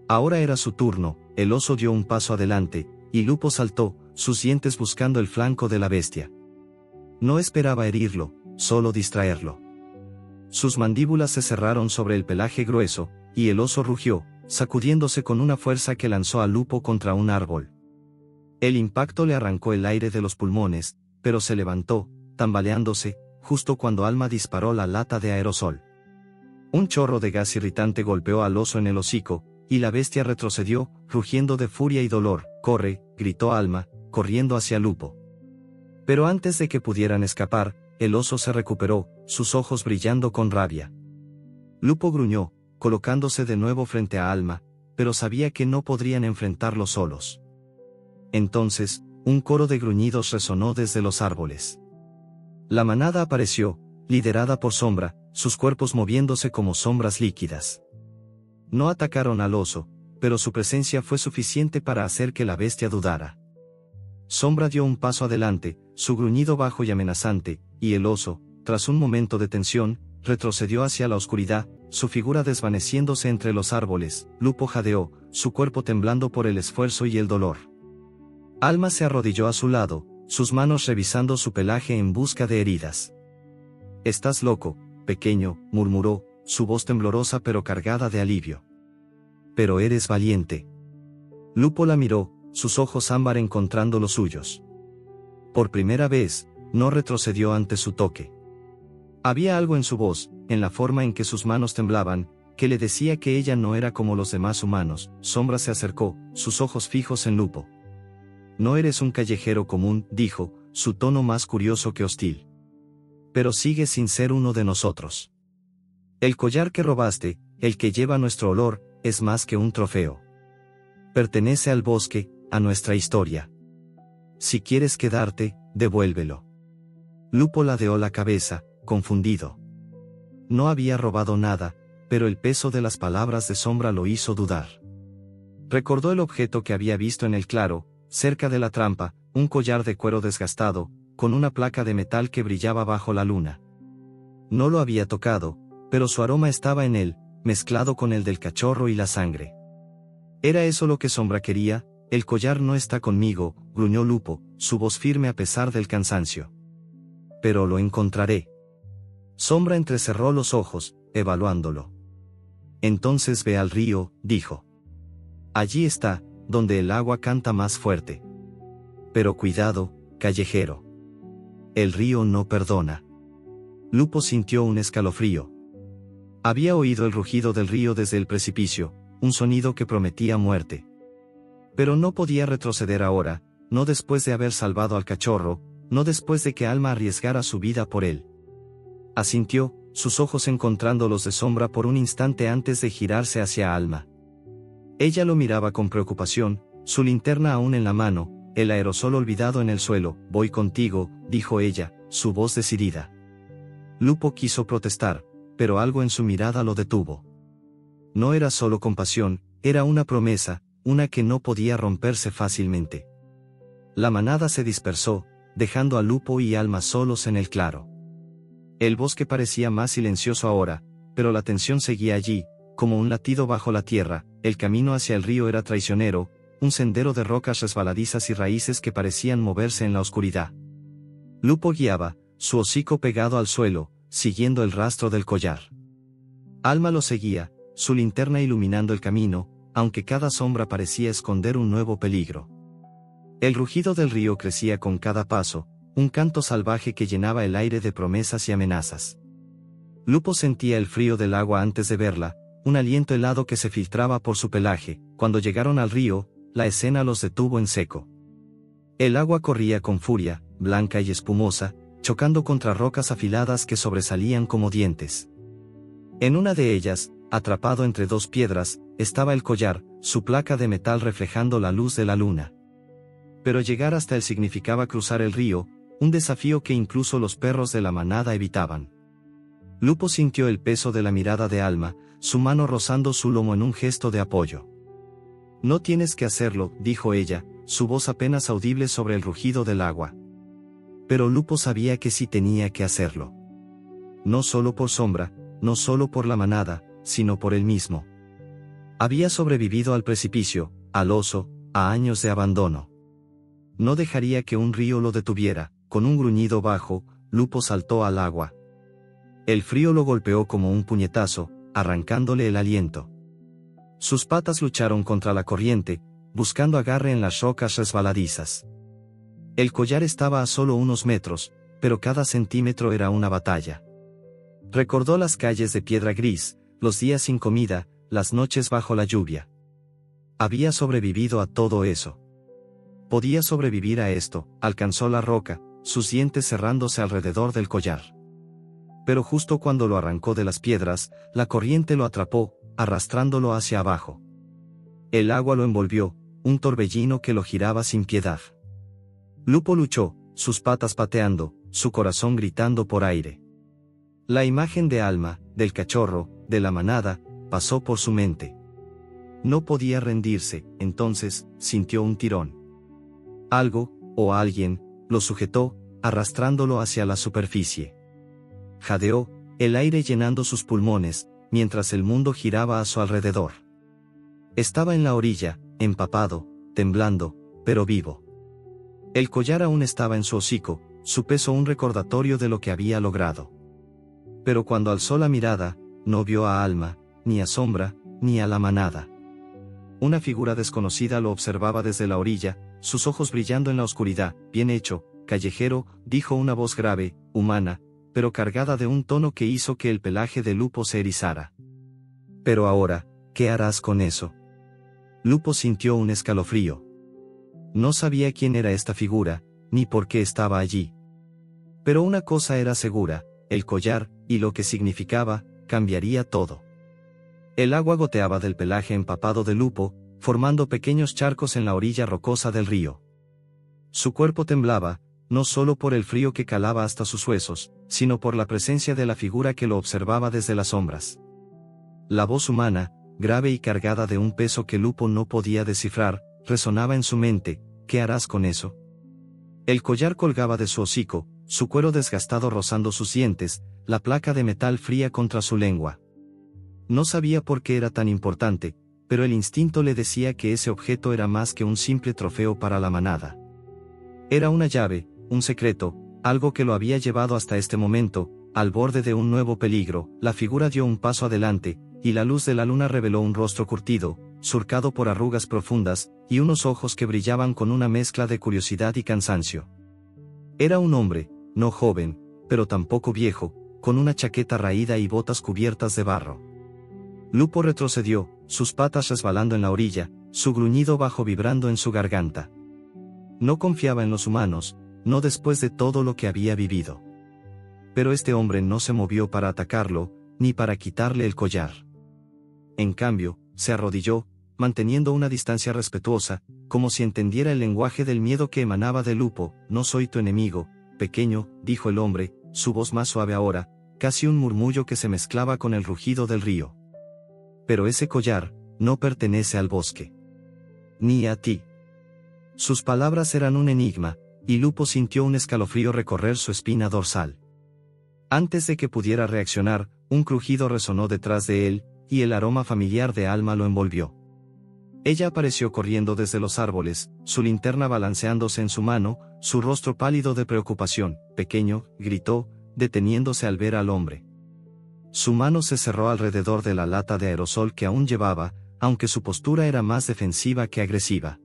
Ahora era su turno. El oso dio un paso adelante, y Lupo saltó, sus dientes buscando el flanco de la bestia. No esperaba herirlo, solo distraerlo. Sus mandíbulas se cerraron sobre el pelaje grueso, y el oso rugió, sacudiéndose con una fuerza que lanzó a Lupo contra un árbol. El impacto le arrancó el aire de los pulmones, pero se levantó, tambaleándose, justo cuando Alma disparó la lata de aerosol. Un chorro de gas irritante golpeó al oso en el hocico, y la bestia retrocedió, rugiendo de furia y dolor. «Corre», gritó Alma, corriendo hacia Lupo. Pero antes de que pudieran escapar, el oso se recuperó, sus ojos brillando con rabia. Lupo gruñó, colocándose de nuevo frente a Alma, pero sabía que no podrían enfrentarlo solos. Entonces, un coro de gruñidos resonó desde los árboles. La manada apareció, liderada por Sombra, sus cuerpos moviéndose como sombras líquidas. No atacaron al oso, pero su presencia fue suficiente para hacer que la bestia dudara. Sombra dio un paso adelante, su gruñido bajo y amenazante, y el oso, tras un momento de tensión, retrocedió hacia la oscuridad, su figura desvaneciéndose entre los árboles. Lupo jadeó, su cuerpo temblando por el esfuerzo y el dolor. Alma se arrodilló a su lado, sus manos revisando su pelaje en busca de heridas. «Estás loco, pequeño», murmuró, su voz temblorosa pero cargada de alivio. «Pero eres valiente». Lupo la miró, sus ojos ámbar encontrando los suyos. Por primera vez, no retrocedió ante su toque. Había algo en su voz, en la forma en que sus manos temblaban, que le decía que ella no era como los demás humanos. Sombra se acercó, sus ojos fijos en Lupo. «No eres un callejero común», dijo, su tono más curioso que hostil. «Pero sigues sin ser uno de nosotros. El collar que robaste, el que lleva nuestro olor, es más que un trofeo. Pertenece al bosque, a nuestra historia. Si quieres quedarte, devuélvelo». Lupo ladeó la cabeza, confundido. No había robado nada, pero el peso de las palabras de Sombra lo hizo dudar. Recordó el objeto que había visto en el claro, cerca de la trampa, un collar de cuero desgastado, con una placa de metal que brillaba bajo la luna. No lo había tocado, pero su aroma estaba en él, mezclado con el del cachorro y la sangre. ¿Era eso lo que Sombra quería? «El collar no está conmigo», gruñó Lupo, su voz firme a pesar del cansancio. «Pero lo encontraré». Sombra entrecerró los ojos, evaluándolo. «Entonces ve al río», dijo. «Allí está, donde el agua canta más fuerte. Pero cuidado, callejero. El río no perdona». Lupo sintió un escalofrío. Había oído el rugido del río desde el precipicio, un sonido que prometía muerte. Pero no podía retroceder ahora, no después de haber salvado al cachorro, no después de que Alma arriesgara su vida por él. Asintió, sus ojos encontrando los de Sombra por un instante antes de girarse hacia Alma. Ella lo miraba con preocupación, su linterna aún en la mano, el aerosol olvidado en el suelo. «Voy contigo», dijo ella, su voz decidida. Lupo quiso protestar, pero algo en su mirada lo detuvo. No era solo compasión, era una promesa, una que no podía romperse fácilmente. La manada se dispersó, dejando a Lupo y Alma solos en el claro. El bosque parecía más silencioso ahora, pero la tensión seguía allí, como un latido bajo la tierra. El camino hacia el río era traicionero, un sendero de rocas resbaladizas y raíces que parecían moverse en la oscuridad. Lupo guiaba, su hocico pegado al suelo, siguiendo el rastro del collar. Alma lo seguía, su linterna iluminando el camino, aunque cada sombra parecía esconder un nuevo peligro. El rugido del río crecía con cada paso, un canto salvaje que llenaba el aire de promesas y amenazas. Lupo sentía el frío del agua antes de verla, un aliento helado que se filtraba por su pelaje. Cuando llegaron al río, la escena los detuvo en seco. El agua corría con furia, blanca y espumosa, chocando contra rocas afiladas que sobresalían como dientes. En una de ellas, atrapado entre dos piedras, estaba el collar, su placa de metal reflejando la luz de la luna. Pero llegar hasta él significaba cruzar el río, un desafío que incluso los perros de la manada evitaban. Lupo sintió el peso de la mirada de Alma, su mano rozando su lomo en un gesto de apoyo. «No tienes que hacerlo», dijo ella, su voz apenas audible sobre el rugido del agua. Pero Lupo sabía que sí tenía que hacerlo. No solo por Sombra, no solo por la manada, sino por él mismo. Había sobrevivido al precipicio, al oso, a años de abandono. No dejaría que un río lo detuviera. Con un gruñido bajo, Lupo saltó al agua. El frío lo golpeó como un puñetazo, arrancándole el aliento. Sus patas lucharon contra la corriente, buscando agarre en las rocas resbaladizas. El collar estaba a solo unos metros, pero cada centímetro era una batalla. Recordó las calles de piedra gris, los días sin comida, las noches bajo la lluvia. Había sobrevivido a todo eso. Podía sobrevivir a esto. Alcanzó la roca, sus dientes cerrándose alrededor del collar. Pero justo cuando lo arrancó de las piedras, la corriente lo atrapó, arrastrándolo hacia abajo. El agua lo envolvió, un torbellino que lo giraba sin piedad. Lupo luchó, sus patas pateando, su corazón gritando por aire. La imagen de Alma, del cachorro, de la manada, pasó por su mente. No podía rendirse. Entonces, sintió un tirón. Algo, o alguien, lo sujetó, arrastrándolo hacia la superficie. Jadeó, el aire llenando sus pulmones, mientras el mundo giraba a su alrededor. Estaba en la orilla, empapado, temblando, pero vivo. El collar aún estaba en su hocico, su peso un recordatorio de lo que había logrado. Pero cuando alzó la mirada, no vio a Alma, ni a Sombra, ni a la manada. Una figura desconocida lo observaba desde la orilla, sus ojos brillando en la oscuridad. Bien hecho, callejero, dijo una voz grave, humana, pero cargada de un tono que hizo que el pelaje de Lupo se erizara. Pero ahora, ¿qué harás con eso? Lupo sintió un escalofrío. No sabía quién era esta figura, ni por qué estaba allí. Pero una cosa era segura, el collar, y lo que significaba, cambiaría todo. El agua goteaba del pelaje empapado de Lupo, formando pequeños charcos en la orilla rocosa del río. Su cuerpo temblaba, no solo por el frío que calaba hasta sus huesos, sino por la presencia de la figura que lo observaba desde las sombras. La voz humana, grave y cargada de un peso que Lupo no podía descifrar, resonaba en su mente. ¿Qué harás con eso? El collar colgaba de su hocico, su cuero desgastado rozando sus dientes, la placa de metal fría contra su lengua. No sabía por qué era tan importante, pero el instinto le decía que ese objeto era más que un simple trofeo para la manada. Era una llave, un secreto, algo que lo había llevado hasta este momento, al borde de un nuevo peligro. La figura dio un paso adelante, y la luz de la luna reveló un rostro curtido, surcado por arrugas profundas, y unos ojos que brillaban con una mezcla de curiosidad y cansancio. Era un hombre, no joven, pero tampoco viejo, con una chaqueta raída y botas cubiertas de barro. Lupo retrocedió, sus patas resbalando en la orilla, su gruñido bajo vibrando en su garganta. No confiaba en los humanos, no después de todo lo que había vivido. Pero este hombre no se movió para atacarlo, ni para quitarle el collar. En cambio, se arrodilló, manteniendo una distancia respetuosa, como si entendiera el lenguaje del miedo que emanaba de Lupo. No soy tu enemigo, pequeño, dijo el hombre, su voz más suave ahora, casi un murmullo que se mezclaba con el rugido del río. Pero ese collar, no pertenece al bosque. Ni a ti. Sus palabras eran un enigma, y Lupo sintió un escalofrío recorrer su espina dorsal. Antes de que pudiera reaccionar, un crujido resonó detrás de él, y el aroma familiar de Alma lo envolvió. Ella apareció corriendo desde los árboles, su linterna balanceándose en su mano, su rostro pálido de preocupación. Pequeño, gritó, deteniéndose al ver al hombre. Su mano se cerró alrededor de la lata de aerosol que aún llevaba, aunque su postura era más defensiva que agresiva.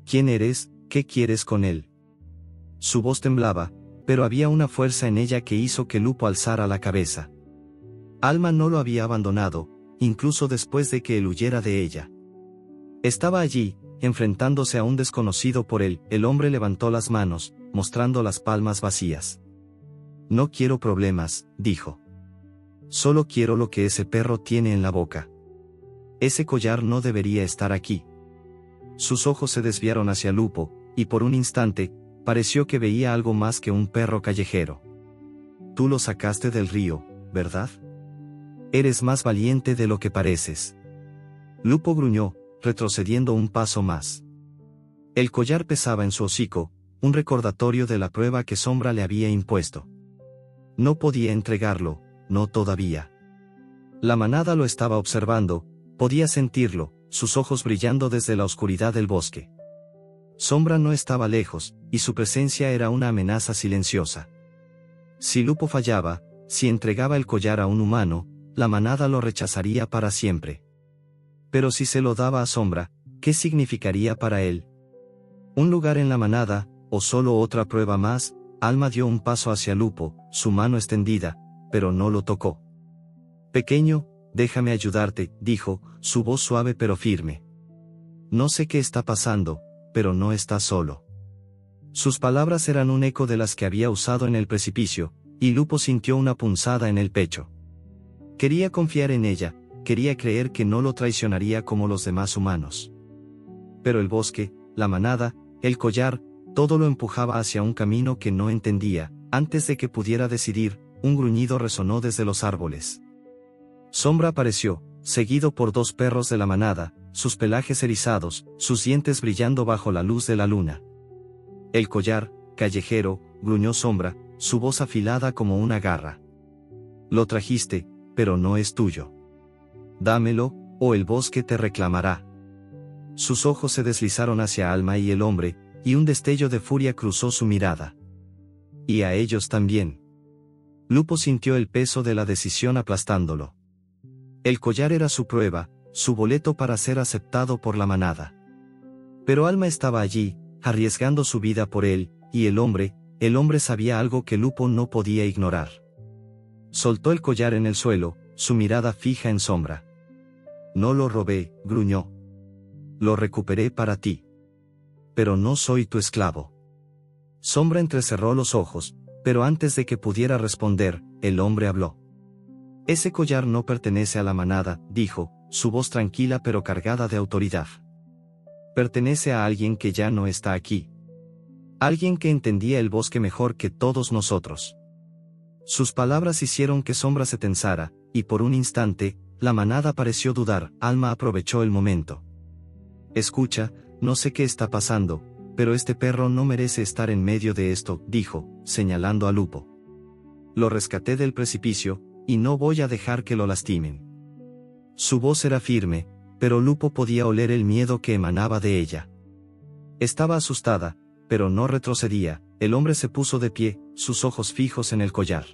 ¿Quién eres? ¿Qué quieres con él? Su voz temblaba, pero había una fuerza en ella que hizo que Lupo alzara la cabeza. Alma no lo había abandonado, incluso después de que él huyera de ella. Estaba allí, enfrentándose a un desconocido por él. El hombre levantó las manos, mostrando las palmas vacías. No quiero problemas, dijo. Solo quiero lo que ese perro tiene en la boca. Ese collar no debería estar aquí. Sus ojos se desviaron hacia Lupo, y por un instante, pareció que veía algo más que un perro callejero. Tú lo sacaste del río, ¿verdad? Eres más valiente de lo que pareces. Lupo gruñó, retrocediendo un paso más. El collar pesaba en su hocico, un recordatorio de la prueba que Sombra le había impuesto. No podía entregarlo, no todavía. La manada lo estaba observando, podía sentirlo, sus ojos brillando desde la oscuridad del bosque. Sombra no estaba lejos, y su presencia era una amenaza silenciosa. Si Lupo fallaba, si entregaba el collar a un humano, la manada lo rechazaría para siempre. Pero si se lo daba a Sombra, ¿qué significaría para él? ¿Un lugar en la manada, o solo otra prueba más? Alma dio un paso hacia Lupo, su mano extendida, pero no lo tocó. Pequeño, déjame ayudarte, dijo, su voz suave pero firme. No sé qué está pasando, pero no estás solo. Sus palabras eran un eco de las que había usado en el precipicio, y Lupo sintió una punzada en el pecho. Quería confiar en ella, quería creer que no lo traicionaría como los demás humanos. Pero el bosque, la manada, el collar, todo lo empujaba hacia un camino que no entendía. Antes de que pudiera decidir, un gruñido resonó desde los árboles. Sombra apareció, seguido por dos perros de la manada, sus pelajes erizados, sus dientes brillando bajo la luz de la luna. El collar, callejero, gruñó Sombra, su voz afilada como una garra. Lo trajiste, pero no es tuyo. Dámelo, o el bosque te reclamará. Sus ojos se deslizaron hacia Alma y el hombre, y un destello de furia cruzó su mirada. Y a ellos también. Lupo sintió el peso de la decisión aplastándolo. El collar era su prueba, su boleto para ser aceptado por la manada. Pero Alma estaba allí, arriesgando su vida por él, y el hombre sabía algo que Lupo no podía ignorar. Soltó el collar en el suelo, su mirada fija en Sombra. No lo robé, gruñó. Lo recuperé para ti. Pero no soy tu esclavo. Sombra entrecerró los ojos, pero antes de que pudiera responder, el hombre habló. Ese collar no pertenece a la manada, dijo, su voz tranquila pero cargada de autoridad. Pertenece a alguien que ya no está aquí. Alguien que entendía el bosque mejor que todos nosotros. Sus palabras hicieron que Sombra se tensara, y por un instante, la manada pareció dudar. Alma aprovechó el momento. Escucha, no sé qué está pasando, pero este perro no merece estar en medio de esto, dijo, señalando a Lupo. Lo rescaté del precipicio, y no voy a dejar que lo lastimen. Su voz era firme, pero Lupo podía oler el miedo que emanaba de ella. Estaba asustada, pero no retrocedía. El hombre se puso de pie, sus ojos fijos en el collar.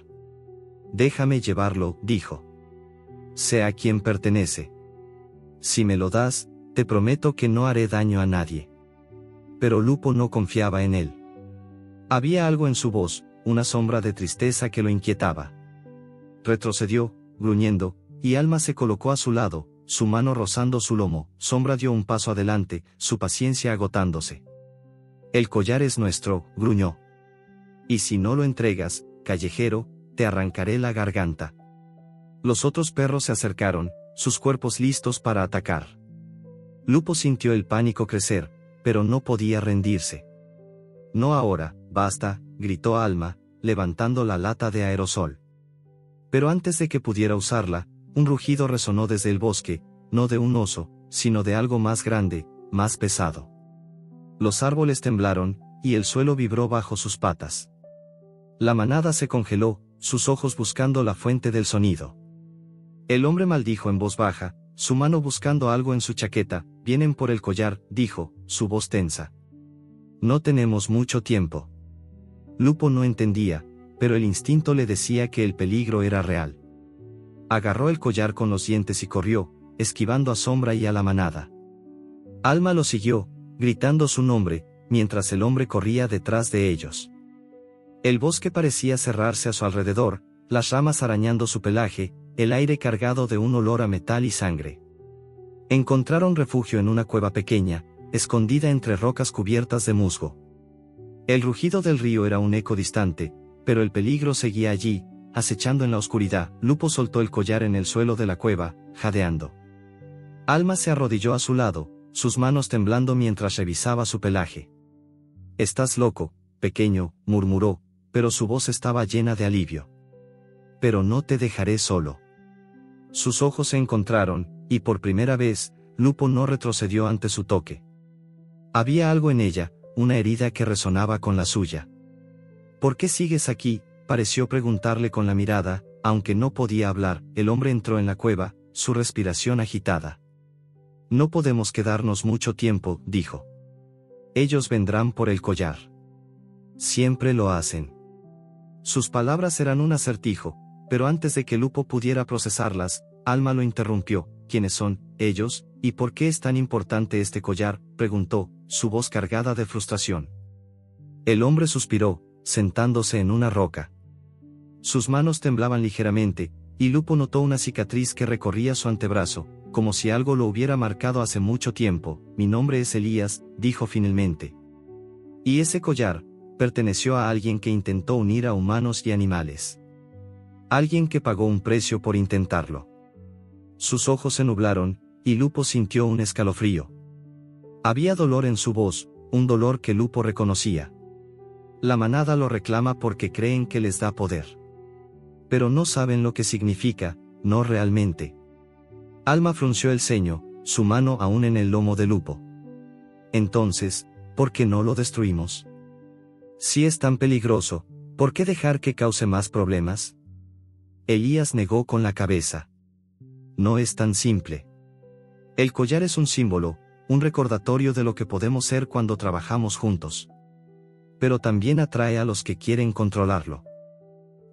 Déjame llevarlo, dijo. Sé a quién pertenece. Si me lo das, te prometo que no haré daño a nadie. Pero Lupo no confiaba en él. Había algo en su voz, una sombra de tristeza que lo inquietaba. Retrocedió, gruñendo, y Alma se colocó a su lado, su mano rozando su lomo. Sombra dio un paso adelante, su paciencia agotándose. El collar es nuestro, gruñó. Y si no lo entregas, callejero, te arrancaré la garganta. Los otros perros se acercaron, sus cuerpos listos para atacar. Lupo sintió el pánico crecer, pero no podía rendirse. No ahora, basta, gritó Alma, levantando la lata de aerosol. Pero antes de que pudiera usarla, un rugido resonó desde el bosque, no de un oso, sino de algo más grande, más pesado. Los árboles temblaron, y el suelo vibró bajo sus patas. La manada se congeló, sus ojos buscando la fuente del sonido. El hombre maldijo en voz baja, su mano buscando algo en su chaqueta. Vienen por el collar, dijo, su voz tensa. No tenemos mucho tiempo. Lupo no entendía, pero el instinto le decía que el peligro era real. Agarró el collar con los dientes y corrió, esquivando a Sombra y a la manada. Alma lo siguió, gritando su nombre, mientras el hombre corría detrás de ellos. El bosque parecía cerrarse a su alrededor, las ramas arañando su pelaje, el aire cargado de un olor a metal y sangre. Encontraron refugio en una cueva pequeña, escondida entre rocas cubiertas de musgo. El rugido del río era un eco distante, pero el peligro seguía allí, acechando en la oscuridad. Lupo soltó el collar en el suelo de la cueva, jadeando. Alma se arrodilló a su lado, sus manos temblando mientras revisaba su pelaje. «Estás loco, pequeño», murmuró, pero su voz estaba llena de alivio. «Pero no te dejaré solo». Sus ojos se encontraron, y por primera vez, Lupo no retrocedió ante su toque. Había algo en ella, una herida que resonaba con la suya. «¿Por qué sigues aquí?», pareció preguntarle con la mirada, aunque no podía hablar. El hombre entró en la cueva, su respiración agitada. «No podemos quedarnos mucho tiempo», dijo. «Ellos vendrán por el collar. Siempre lo hacen». Sus palabras eran un acertijo, pero antes de que Lupo pudiera procesarlas, Alma lo interrumpió. «¿Quiénes son ellos, y por qué es tan importante este collar?», preguntó, su voz cargada de frustración. El hombre suspiró, sentándose en una roca. Sus manos temblaban ligeramente, y Lupo notó una cicatriz que recorría su antebrazo, como si algo lo hubiera marcado hace mucho tiempo. «Mi nombre es Elías», dijo finalmente. «Y ese collar perteneció a alguien que intentó unir a humanos y animales. Alguien que pagó un precio por intentarlo». Sus ojos se nublaron, y Lupo sintió un escalofrío. Había dolor en su voz, un dolor que Lupo reconocía. La manada lo reclama porque creen que les da poder. Pero no saben lo que significa, no realmente. Alma frunció el ceño, su mano aún en el lomo de Lupo. «Entonces, ¿por qué no lo destruimos? Si es tan peligroso, ¿por qué dejar que cause más problemas?» Elías negó con la cabeza. «No es tan simple. El collar es un símbolo, un recordatorio de lo que podemos ser cuando trabajamos juntos. Pero también atrae a los que quieren controlarlo.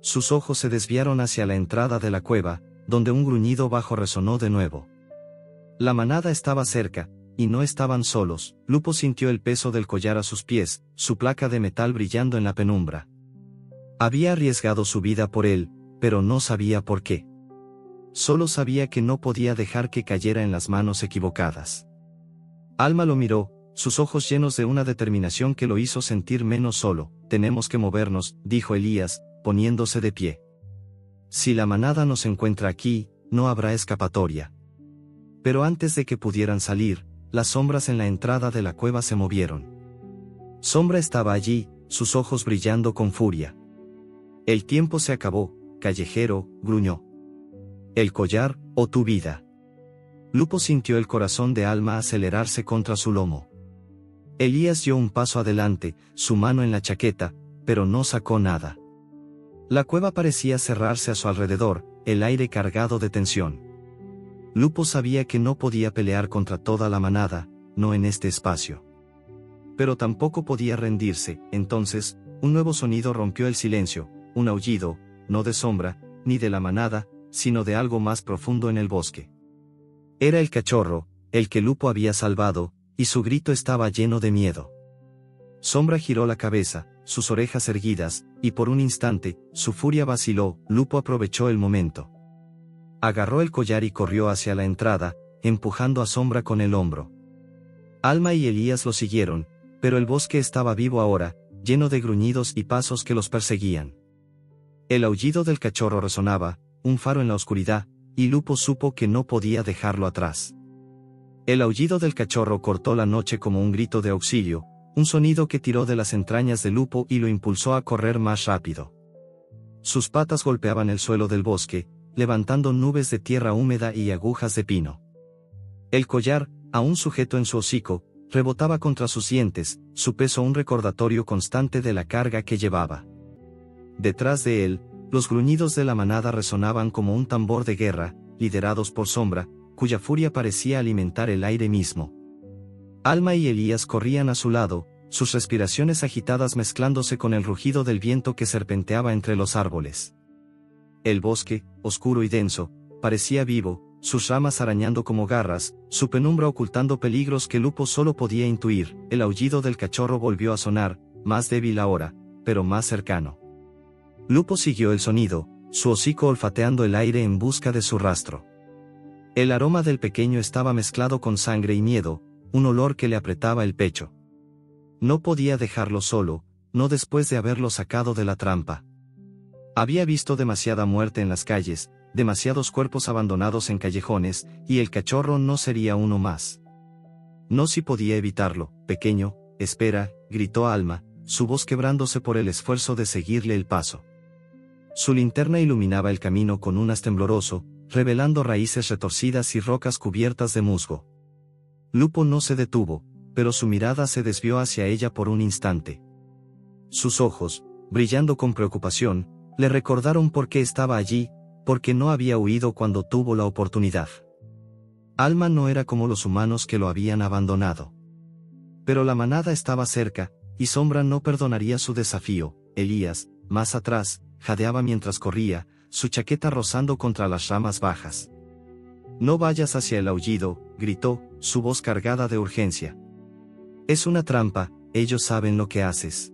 Sus ojos se desviaron hacia la entrada de la cueva, donde un gruñido bajo resonó de nuevo. La manada estaba cerca, y no estaban solos. Lupo sintió el peso del collar a sus pies, su placa de metal brillando en la penumbra. Había arriesgado su vida por él, pero no sabía por qué. Solo sabía que no podía dejar que cayera en las manos equivocadas. Alma lo miró, sus ojos llenos de una determinación que lo hizo sentir menos solo. Tenemos que movernos, dijo Elías, poniéndose de pie. Si la manada nos encuentra aquí, no habrá escapatoria. Pero antes de que pudieran salir, las sombras en la entrada de la cueva se movieron. Sombra estaba allí, sus ojos brillando con furia. El tiempo se acabó, callejero, gruñó. El collar, o tu vida. Lupo sintió el corazón de Alma acelerarse contra su lomo. Elías dio un paso adelante, su mano en la chaqueta, pero no sacó nada. La cueva parecía cerrarse a su alrededor, el aire cargado de tensión. Lupo sabía que no podía pelear contra toda la manada, no en este espacio. Pero tampoco podía rendirse. Entonces, un nuevo sonido rompió el silencio, un aullido, no de Sombra, ni de la manada, sino de algo más profundo en el bosque. Era el cachorro, el que Lupo había salvado, y su grito estaba lleno de miedo. Sombra giró la cabeza, sus orejas erguidas, y por un instante, su furia vaciló. Lupo aprovechó el momento. Agarró el collar y corrió hacia la entrada, empujando a Sombra con el hombro. Alma y Elías lo siguieron, pero el bosque estaba vivo ahora, lleno de gruñidos y pasos que los perseguían. El aullido del cachorro resonaba, un faro en la oscuridad, y Lupo supo que no podía dejarlo atrás. El aullido del cachorro cortó la noche como un grito de auxilio, un sonido que tiró de las entrañas de Lupo y lo impulsó a correr más rápido. Sus patas golpeaban el suelo del bosque, levantando nubes de tierra húmeda y agujas de pino. El collar, aún sujeto en su hocico, rebotaba contra sus dientes, su peso un recordatorio constante de la carga que llevaba. Detrás de él, los gruñidos de la manada resonaban como un tambor de guerra, liderados por Sombra, cuya furia parecía alimentar el aire mismo. Alma y Elías corrían a su lado, sus respiraciones agitadas mezclándose con el rugido del viento que serpenteaba entre los árboles. El bosque, oscuro y denso, parecía vivo, sus ramas arañando como garras, su penumbra ocultando peligros que Lupo solo podía intuir. El aullido del cachorro volvió a sonar, más débil ahora, pero más cercano. Lupo siguió el sonido, su hocico olfateando el aire en busca de su rastro. El aroma del pequeño estaba mezclado con sangre y miedo, un olor que le apretaba el pecho. No podía dejarlo solo, no después de haberlo sacado de la trampa. Había visto demasiada muerte en las calles, demasiados cuerpos abandonados en callejones, y el cachorro no sería uno más. No si podía evitarlo. Pequeño, espera, gritó Alma, su voz quebrándose por el esfuerzo de seguirle el paso. Su linterna iluminaba el camino con un haz tembloroso, revelando raíces retorcidas y rocas cubiertas de musgo. Lupo no se detuvo, pero su mirada se desvió hacia ella por un instante. Sus ojos, brillando con preocupación, le recordaron por qué estaba allí, porque no había huido cuando tuvo la oportunidad. Alma no era como los humanos que lo habían abandonado. Pero la manada estaba cerca, y Sombra no perdonaría su desafío. Elías, más atrás, jadeaba mientras corría, su chaqueta rozando contra las ramas bajas. No vayas hacia el aullido, gritó, su voz cargada de urgencia. Es una trampa, ellos saben lo que haces.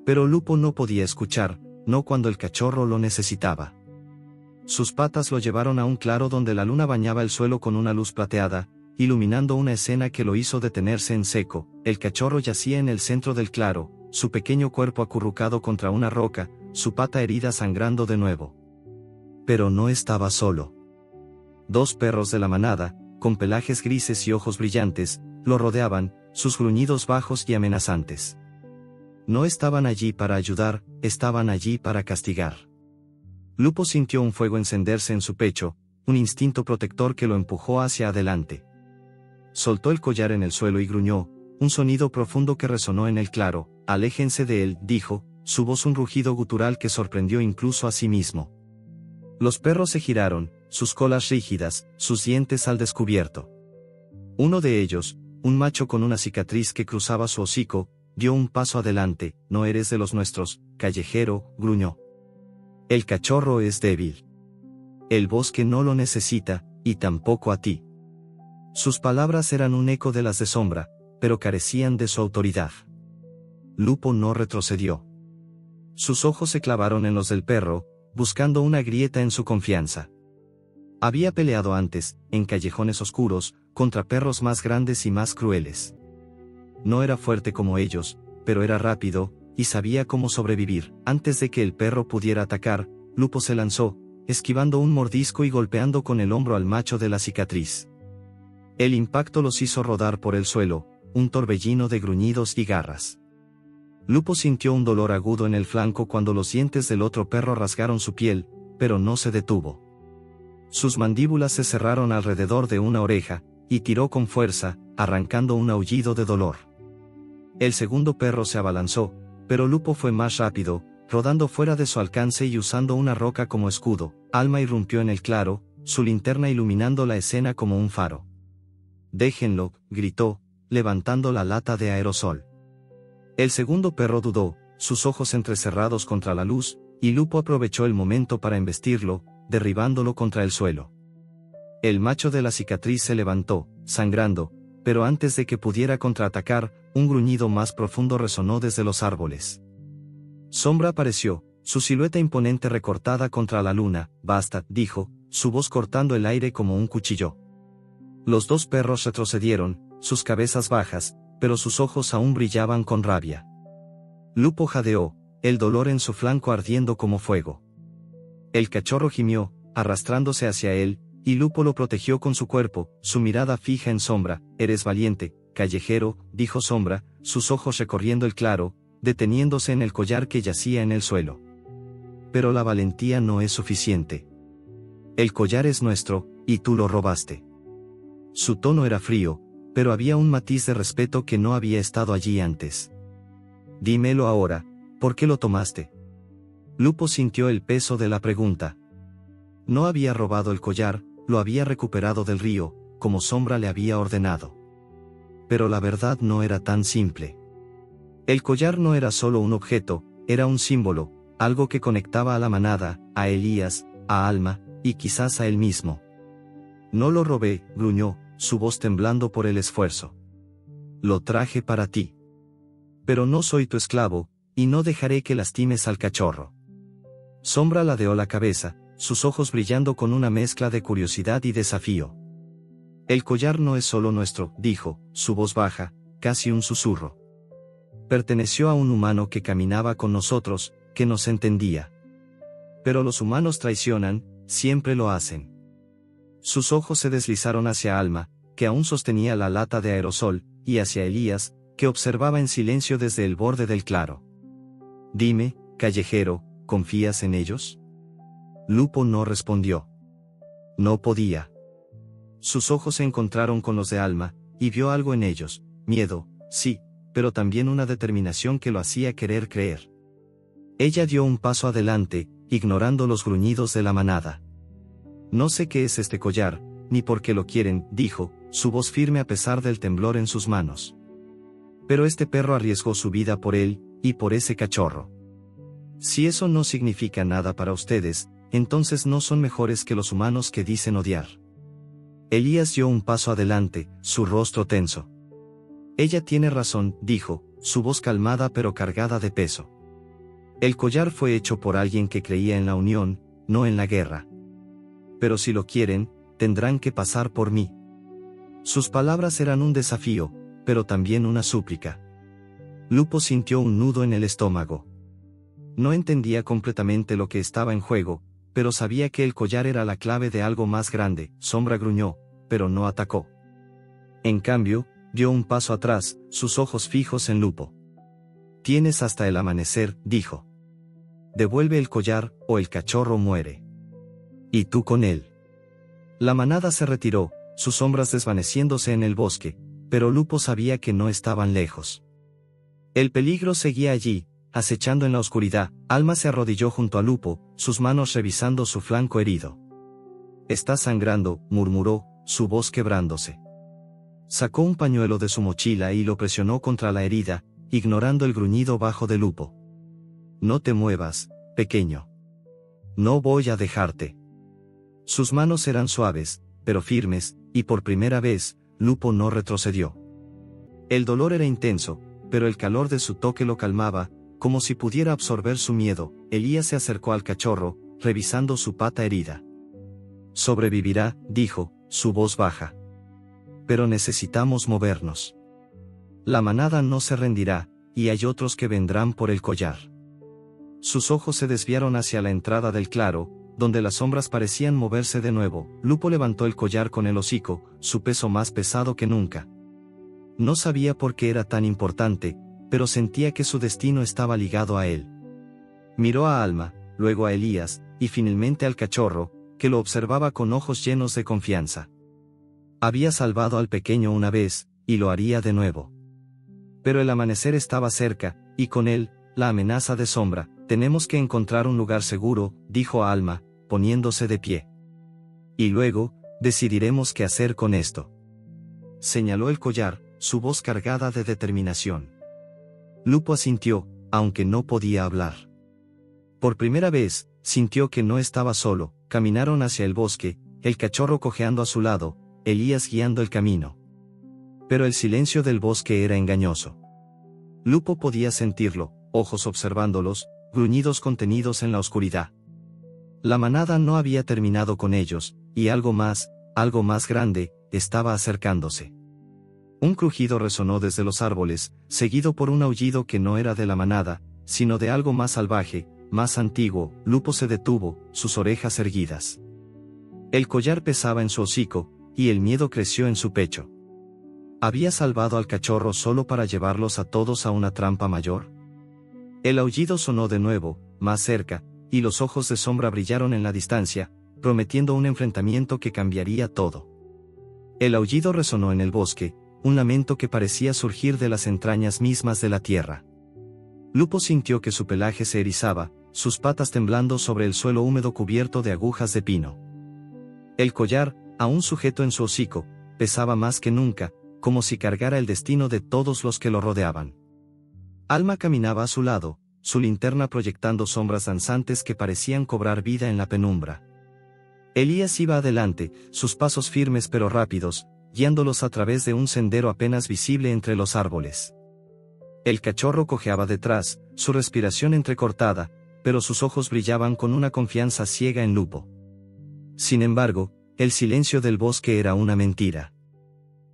Pero Lupo no podía escuchar, no cuando el cachorro lo necesitaba. Sus patas lo llevaron a un claro donde la luna bañaba el suelo con una luz plateada, iluminando una escena que lo hizo detenerse en seco. El cachorro yacía en el centro del claro, su pequeño cuerpo acurrucado contra una roca, su pata herida sangrando de nuevo. Pero no estaba solo. Dos perros de la manada, con pelajes grises y ojos brillantes, lo rodeaban, sus gruñidos bajos y amenazantes. No estaban allí para ayudar, estaban allí para castigar. Lupo sintió un fuego encenderse en su pecho, un instinto protector que lo empujó hacia adelante. Soltó el collar en el suelo y gruñó, un sonido profundo que resonó en el claro. Aléjense de él, dijo, su voz un rugido gutural que sorprendió incluso a sí mismo. Los perros se giraron, sus colas rígidas, sus dientes al descubierto. Uno de ellos, un macho con una cicatriz que cruzaba su hocico, dio un paso adelante. No eres de los nuestros, callejero, gruñó. El cachorro es débil. El bosque no lo necesita, y tampoco a ti. Sus palabras eran un eco de las de Sombra, pero carecían de su autoridad. Lupo no retrocedió. Sus ojos se clavaron en los del perro, buscando una grieta en su confianza. Había peleado antes, en callejones oscuros, contra perros más grandes y más crueles. No era fuerte como ellos, pero era rápido, y sabía cómo sobrevivir. Antes de que el perro pudiera atacar, Lupo se lanzó, esquivando un mordisco y golpeando con el hombro al macho de la cicatriz. El impacto los hizo rodar por el suelo, un torbellino de gruñidos y garras. Lupo sintió un dolor agudo en el flanco cuando los dientes del otro perro rasgaron su piel, pero no se detuvo. Sus mandíbulas se cerraron alrededor de una oreja, y tiró con fuerza, arrancando un aullido de dolor. El segundo perro se abalanzó, pero Lupo fue más rápido, rodando fuera de su alcance y usando una roca como escudo. Alma irrumpió en el claro, su linterna iluminando la escena como un faro. «Déjenlo», gritó, levantando la lata de aerosol. El segundo perro dudó, sus ojos entrecerrados contra la luz, y Lupo aprovechó el momento para embestirlo, derribándolo contra el suelo. El macho de la cicatriz se levantó, sangrando, pero antes de que pudiera contraatacar, un gruñido más profundo resonó desde los árboles. Sombra apareció, su silueta imponente recortada contra la luna. «Basta», dijo, su voz cortando el aire como un cuchillo. Los dos perros retrocedieron, sus cabezas bajas, pero sus ojos aún brillaban con rabia. Lupo jadeó, el dolor en su flanco ardiendo como fuego. El cachorro gimió, arrastrándose hacia él, y Lupo lo protegió con su cuerpo, su mirada fija en Sombra. «Eres valiente, callejero», dijo Sombra, sus ojos recorriendo el claro, deteniéndose en el collar que yacía en el suelo. «Pero la valentía no es suficiente. El collar es nuestro, y tú lo robaste». Su tono era frío, pero había un matiz de respeto que no había estado allí antes. «Dímelo ahora, ¿por qué lo tomaste?» Lupo sintió el peso de la pregunta. No había robado el collar, lo había recuperado del río, como Sombra le había ordenado. Pero la verdad no era tan simple. El collar no era solo un objeto, era un símbolo, algo que conectaba a la manada, a Elías, a Alma, y quizás a él mismo. «No lo robé», gruñó, su voz temblando por el esfuerzo. «Lo traje para ti. Pero no soy tu esclavo, y no dejaré que lastimes al cachorro». Sombra ladeó la cabeza, sus ojos brillando con una mezcla de curiosidad y desafío. «El collar no es solo nuestro», dijo, su voz baja, casi un susurro. «Perteneció a un humano que caminaba con nosotros, que nos entendía. Pero los humanos traicionan, siempre lo hacen». Sus ojos se deslizaron hacia Alma, que aún sostenía la lata de aerosol, y hacia Elías, que observaba en silencio desde el borde del claro. «Dime, callejero, ¿confías en ellos?» Lupo no respondió. No podía. Sus ojos se encontraron con los de Alma, y vio algo en ellos: miedo, sí, pero también una determinación que lo hacía querer creer. Ella dio un paso adelante, ignorando los gruñidos de la manada. «No sé qué es este collar, ni por qué lo quieren», dijo, su voz firme a pesar del temblor en sus manos. «Pero este perro arriesgó su vida por él, y por ese cachorro. Si eso no significa nada para ustedes, entonces no son mejores que los humanos que dicen odiar». Elías dio un paso adelante, su rostro tenso. «Ella tiene razón», dijo, su voz calmada pero cargada de peso. «El collar fue hecho por alguien que creía en la unión, no en la guerra. Pero si lo quieren, tendrán que pasar por mí». Sus palabras eran un desafío, pero también una súplica. Lupo sintió un nudo en el estómago. No entendía completamente lo que estaba en juego, pero sabía que el collar era la clave de algo más grande. Sombra gruñó, pero no atacó. En cambio, dio un paso atrás, sus ojos fijos en Lupo. «Tienes hasta el amanecer», dijo. «Devuelve el collar, o el cachorro muere. Y tú con él». La manada se retiró, sus sombras desvaneciéndose en el bosque, pero Lupo sabía que no estaban lejos. El peligro seguía allí, acechando en la oscuridad. Alma se arrodilló junto a Lupo, sus manos revisando su flanco herido. «Está sangrando», murmuró, su voz quebrándose. Sacó un pañuelo de su mochila y lo presionó contra la herida, ignorando el gruñido bajo de Lupo. No te muevas, pequeño. No voy a dejarte. Sus manos eran suaves, pero firmes, y por primera vez, Lupo no retrocedió. El dolor era intenso, pero el calor de su toque lo calmaba, como si pudiera absorber su miedo. Elías se acercó al cachorro, revisando su pata herida. Sobrevivirá, dijo, su voz baja. Pero necesitamos movernos. La manada no se rendirá, y hay otros que vendrán por el collar. Sus ojos se desviaron hacia la entrada del claro, donde las sombras parecían moverse de nuevo. Lupo levantó el collar con el hocico, su peso más pesado que nunca. No sabía por qué era tan importante, pero sentía que su destino estaba ligado a él. Miró a Alma, luego a Elías, y finalmente al cachorro, que lo observaba con ojos llenos de confianza. Había salvado al pequeño una vez, y lo haría de nuevo. Pero el amanecer estaba cerca, y con él, la amenaza de sombra. Tenemos que encontrar un lugar seguro, dijo Alma, poniéndose de pie. Y luego, decidiremos qué hacer con esto. Señaló el collar, su voz cargada de determinación. Lupo asintió, aunque no podía hablar. Por primera vez, sintió que no estaba solo. Caminaron hacia el bosque, el cachorro cojeando a su lado, Elías guiando el camino. Pero el silencio del bosque era engañoso. Lupo podía sentirlo, ojos observándolos, gruñidos contenidos en la oscuridad. La manada no había terminado con ellos, y algo más grande, estaba acercándose. Un crujido resonó desde los árboles, seguido por un aullido que no era de la manada, sino de algo más salvaje, más antiguo. Lupo se detuvo, sus orejas erguidas. El collar pesaba en su hocico, y el miedo creció en su pecho. ¿Había salvado al cachorro solo para llevarlos a todos a una trampa mayor? El aullido sonó de nuevo, más cerca, y los ojos de sombra brillaron en la distancia, prometiendo un enfrentamiento que cambiaría todo. El aullido resonó en el bosque, un lamento que parecía surgir de las entrañas mismas de la tierra. Lupo sintió que su pelaje se erizaba, sus patas temblando sobre el suelo húmedo cubierto de agujas de pino. El collar, aún sujeto en su hocico, pesaba más que nunca, como si cargara el destino de todos los que lo rodeaban. Alma caminaba a su lado, su linterna proyectando sombras danzantes que parecían cobrar vida en la penumbra. Elías iba adelante, sus pasos firmes pero rápidos, guiándolos a través de un sendero apenas visible entre los árboles. El cachorro cojeaba detrás, su respiración entrecortada, pero sus ojos brillaban con una confianza ciega en Lupo. Sin embargo, el silencio del bosque era una mentira.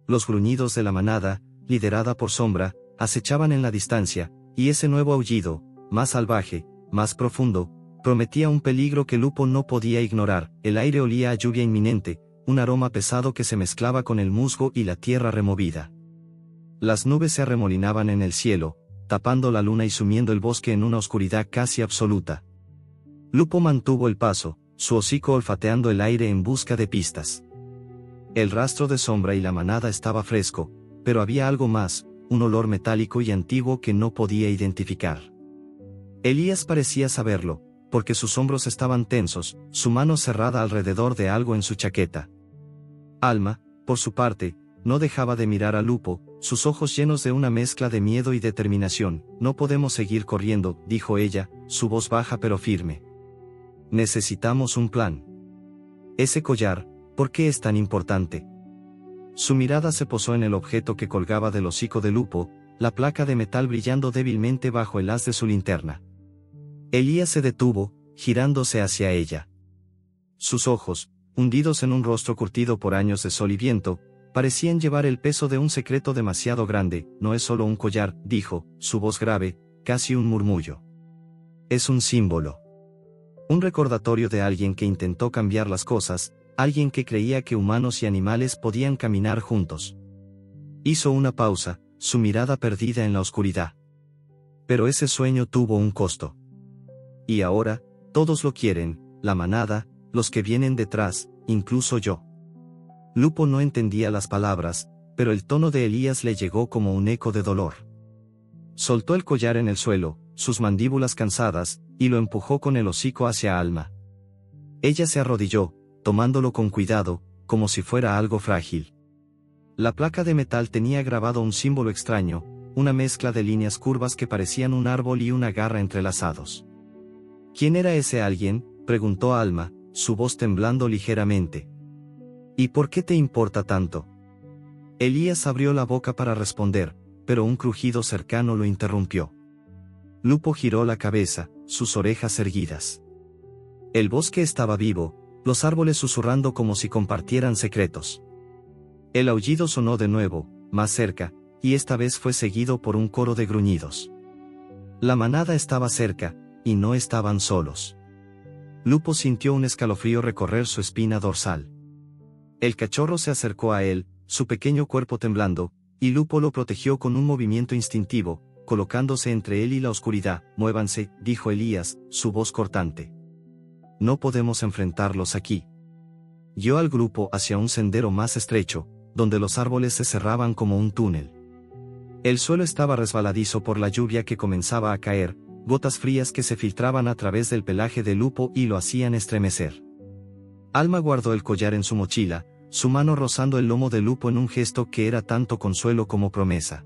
Los gruñidos de la manada, liderada por Sombra, acechaban en la distancia, y ese nuevo aullido, más salvaje, más profundo, prometía un peligro que Lupo no podía ignorar. El aire olía a lluvia inminente, un aroma pesado que se mezclaba con el musgo y la tierra removida. Las nubes se arremolinaban en el cielo, tapando la luna y sumiendo el bosque en una oscuridad casi absoluta. Lupo mantuvo el paso, su hocico olfateando el aire en busca de pistas. El rastro de Sombra y la manada estaba fresco, pero había algo más, un olor metálico y antiguo que no podía identificar. Elías parecía saberlo, porque sus hombros estaban tensos, su mano cerrada alrededor de algo en su chaqueta. Alma, por su parte, no dejaba de mirar a Lupo, sus ojos llenos de una mezcla de miedo y determinación. No podemos seguir corriendo, dijo ella, su voz baja pero firme. Necesitamos un plan. Ese collar, ¿por qué es tan importante? Su mirada se posó en el objeto que colgaba del hocico de Lupo, la placa de metal brillando débilmente bajo el haz de su linterna. Elías se detuvo, girándose hacia ella. Sus ojos, hundidos en un rostro curtido por años de sol y viento, parecían llevar el peso de un secreto demasiado grande. No es solo un collar, dijo, su voz grave, casi un murmullo. Es un símbolo. Un recordatorio de alguien que intentó cambiar las cosas, alguien que creía que humanos y animales podían caminar juntos. Hizo una pausa, su mirada perdida en la oscuridad. Pero ese sueño tuvo un costo. Y ahora, todos lo quieren, la manada, los que vienen detrás, incluso yo. Lupo no entendía las palabras, pero el tono de Elías le llegó como un eco de dolor. Soltó el collar en el suelo, sus mandíbulas cansadas, y lo empujó con el hocico hacia Alma. Ella se arrodilló, tomándolo con cuidado, como si fuera algo frágil. La placa de metal tenía grabado un símbolo extraño, una mezcla de líneas curvas que parecían un árbol y una garra entrelazados. ¿Quién era ese alguien?, preguntó Alma, su voz temblando ligeramente. ¿Y por qué te importa tanto? Elías abrió la boca para responder, pero un crujido cercano lo interrumpió. Lupo giró la cabeza, sus orejas erguidas. El bosque estaba vivo, los árboles susurrando como si compartieran secretos. El aullido sonó de nuevo, más cerca, y esta vez fue seguido por un coro de gruñidos. La manada estaba cerca, y no estaban solos. Lupo sintió un escalofrío recorrer su espina dorsal. El cachorro se acercó a él, su pequeño cuerpo temblando, y Lupo lo protegió con un movimiento instintivo, colocándose entre él y la oscuridad. «Muévanse», dijo Elías, su voz cortante. «No podemos enfrentarlos aquí». Guió al grupo hacia un sendero más estrecho, donde los árboles se cerraban como un túnel. El suelo estaba resbaladizo por la lluvia que comenzaba a caer, gotas frías que se filtraban a través del pelaje de Lupo y lo hacían estremecer. Alma guardó el collar en su mochila, su mano rozando el lomo de Lupo en un gesto que era tanto consuelo como promesa.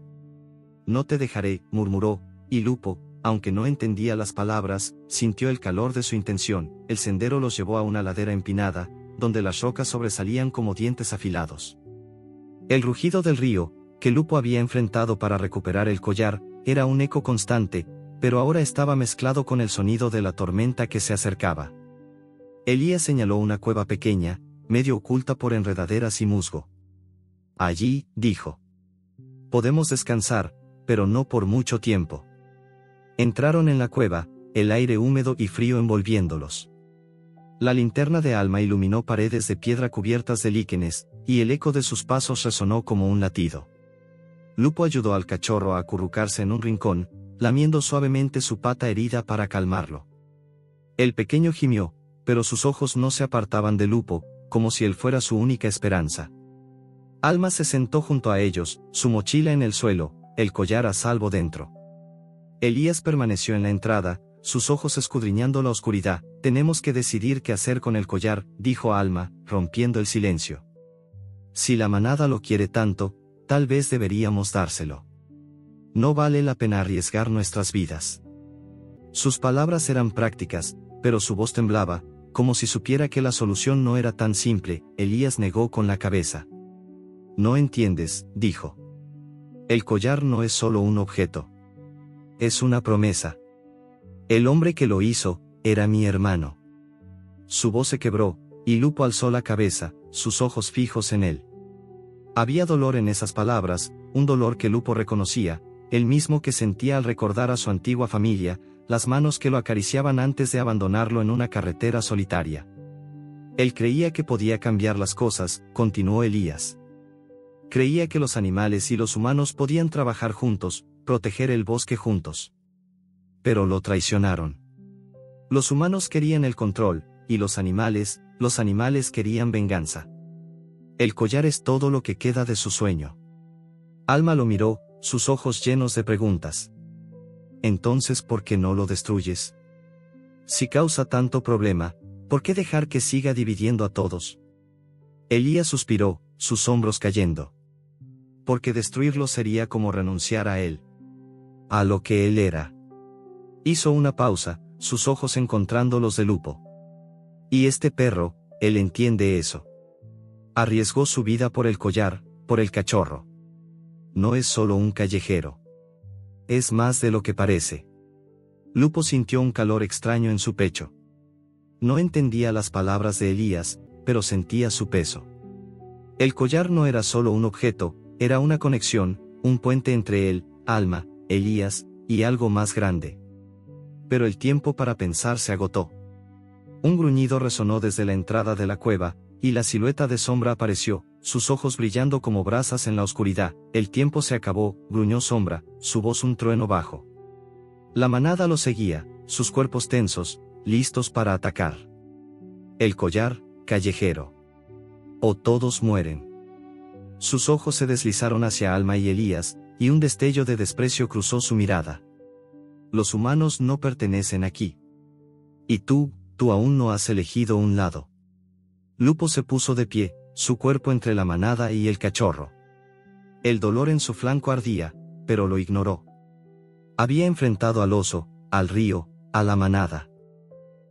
«No te dejaré», murmuró, y Lupo, aunque no entendía las palabras, sintió el calor de su intención. El sendero los llevó a una ladera empinada, donde las rocas sobresalían como dientes afilados. El rugido del río, que Lupo había enfrentado para recuperar el collar, era un eco constante, pero ahora estaba mezclado con el sonido de la tormenta que se acercaba. Elías señaló una cueva pequeña, medio oculta por enredaderas y musgo. «Allí», dijo. «Podemos descansar, pero no por mucho tiempo». Entraron en la cueva, el aire húmedo y frío envolviéndolos. La linterna de Alma iluminó paredes de piedra cubiertas de líquenes, y el eco de sus pasos resonó como un latido. Lupo ayudó al cachorro a acurrucarse en un rincón, lamiendo suavemente su pata herida para calmarlo. El pequeño gimió, pero sus ojos no se apartaban de Lupo, como si él fuera su única esperanza. Alma se sentó junto a ellos, su mochila en el suelo, el collar a salvo dentro. Elías permaneció en la entrada, sus ojos escudriñando la oscuridad. «Tenemos que decidir qué hacer con el collar», dijo Alma, rompiendo el silencio. «Si la manada lo quiere tanto, tal vez deberíamos dárselo. No vale la pena arriesgar nuestras vidas». Sus palabras eran prácticas, pero su voz temblaba, como si supiera que la solución no era tan simple. Elías negó con la cabeza. «No entiendes», dijo. «El collar no es solo un objeto. Es una promesa. El hombre que lo hizo, era mi hermano». Su voz se quebró, y Lupo alzó la cabeza, sus ojos fijos en él. Había dolor en esas palabras, un dolor que Lupo reconocía, el mismo que sentía al recordar a su antigua familia, las manos que lo acariciaban antes de abandonarlo en una carretera solitaria. Él creía que podía cambiar las cosas, continuó Elías. Creía que los animales y los humanos podían trabajar juntos, proteger el bosque juntos. Pero lo traicionaron. Los humanos querían el control, y los animales querían venganza. El collar es todo lo que queda de su sueño. Alma lo miró, sus ojos llenos de preguntas. «Entonces, ¿por qué no lo destruyes? Si causa tanto problema, ¿por qué dejar que siga dividiendo a todos?» Elías suspiró, sus hombros cayendo. «Porque destruirlo sería como renunciar a él. A lo que él era». Hizo una pausa, sus ojos encontrando los de Lupo. «Y este perro, él entiende eso. Arriesgó su vida por el collar, por el cachorro. No es solo un callejero. Es más de lo que parece». Lupo sintió un calor extraño en su pecho. No entendía las palabras de Elías, pero sentía su peso. El collar no era solo un objeto, era una conexión, un puente entre él, Alma, Elías, y algo más grande. Pero el tiempo para pensar se agotó. Un gruñido resonó desde la entrada de la cueva, y la silueta de Sombra apareció, sus ojos brillando como brasas en la oscuridad. «El tiempo se acabó», gruñó Sombra, su voz un trueno bajo. La manada lo seguía, sus cuerpos tensos, listos para atacar. El collar, callejero. O todos mueren. Sus ojos se deslizaron hacia Alma y Elías, y un destello de desprecio cruzó su mirada. «Los humanos no pertenecen aquí. Y tú aún no has elegido un lado». Lupo se puso de pie, su cuerpo entre la manada y el cachorro. El dolor en su flanco ardía, pero lo ignoró. Había enfrentado al oso, al río, a la manada.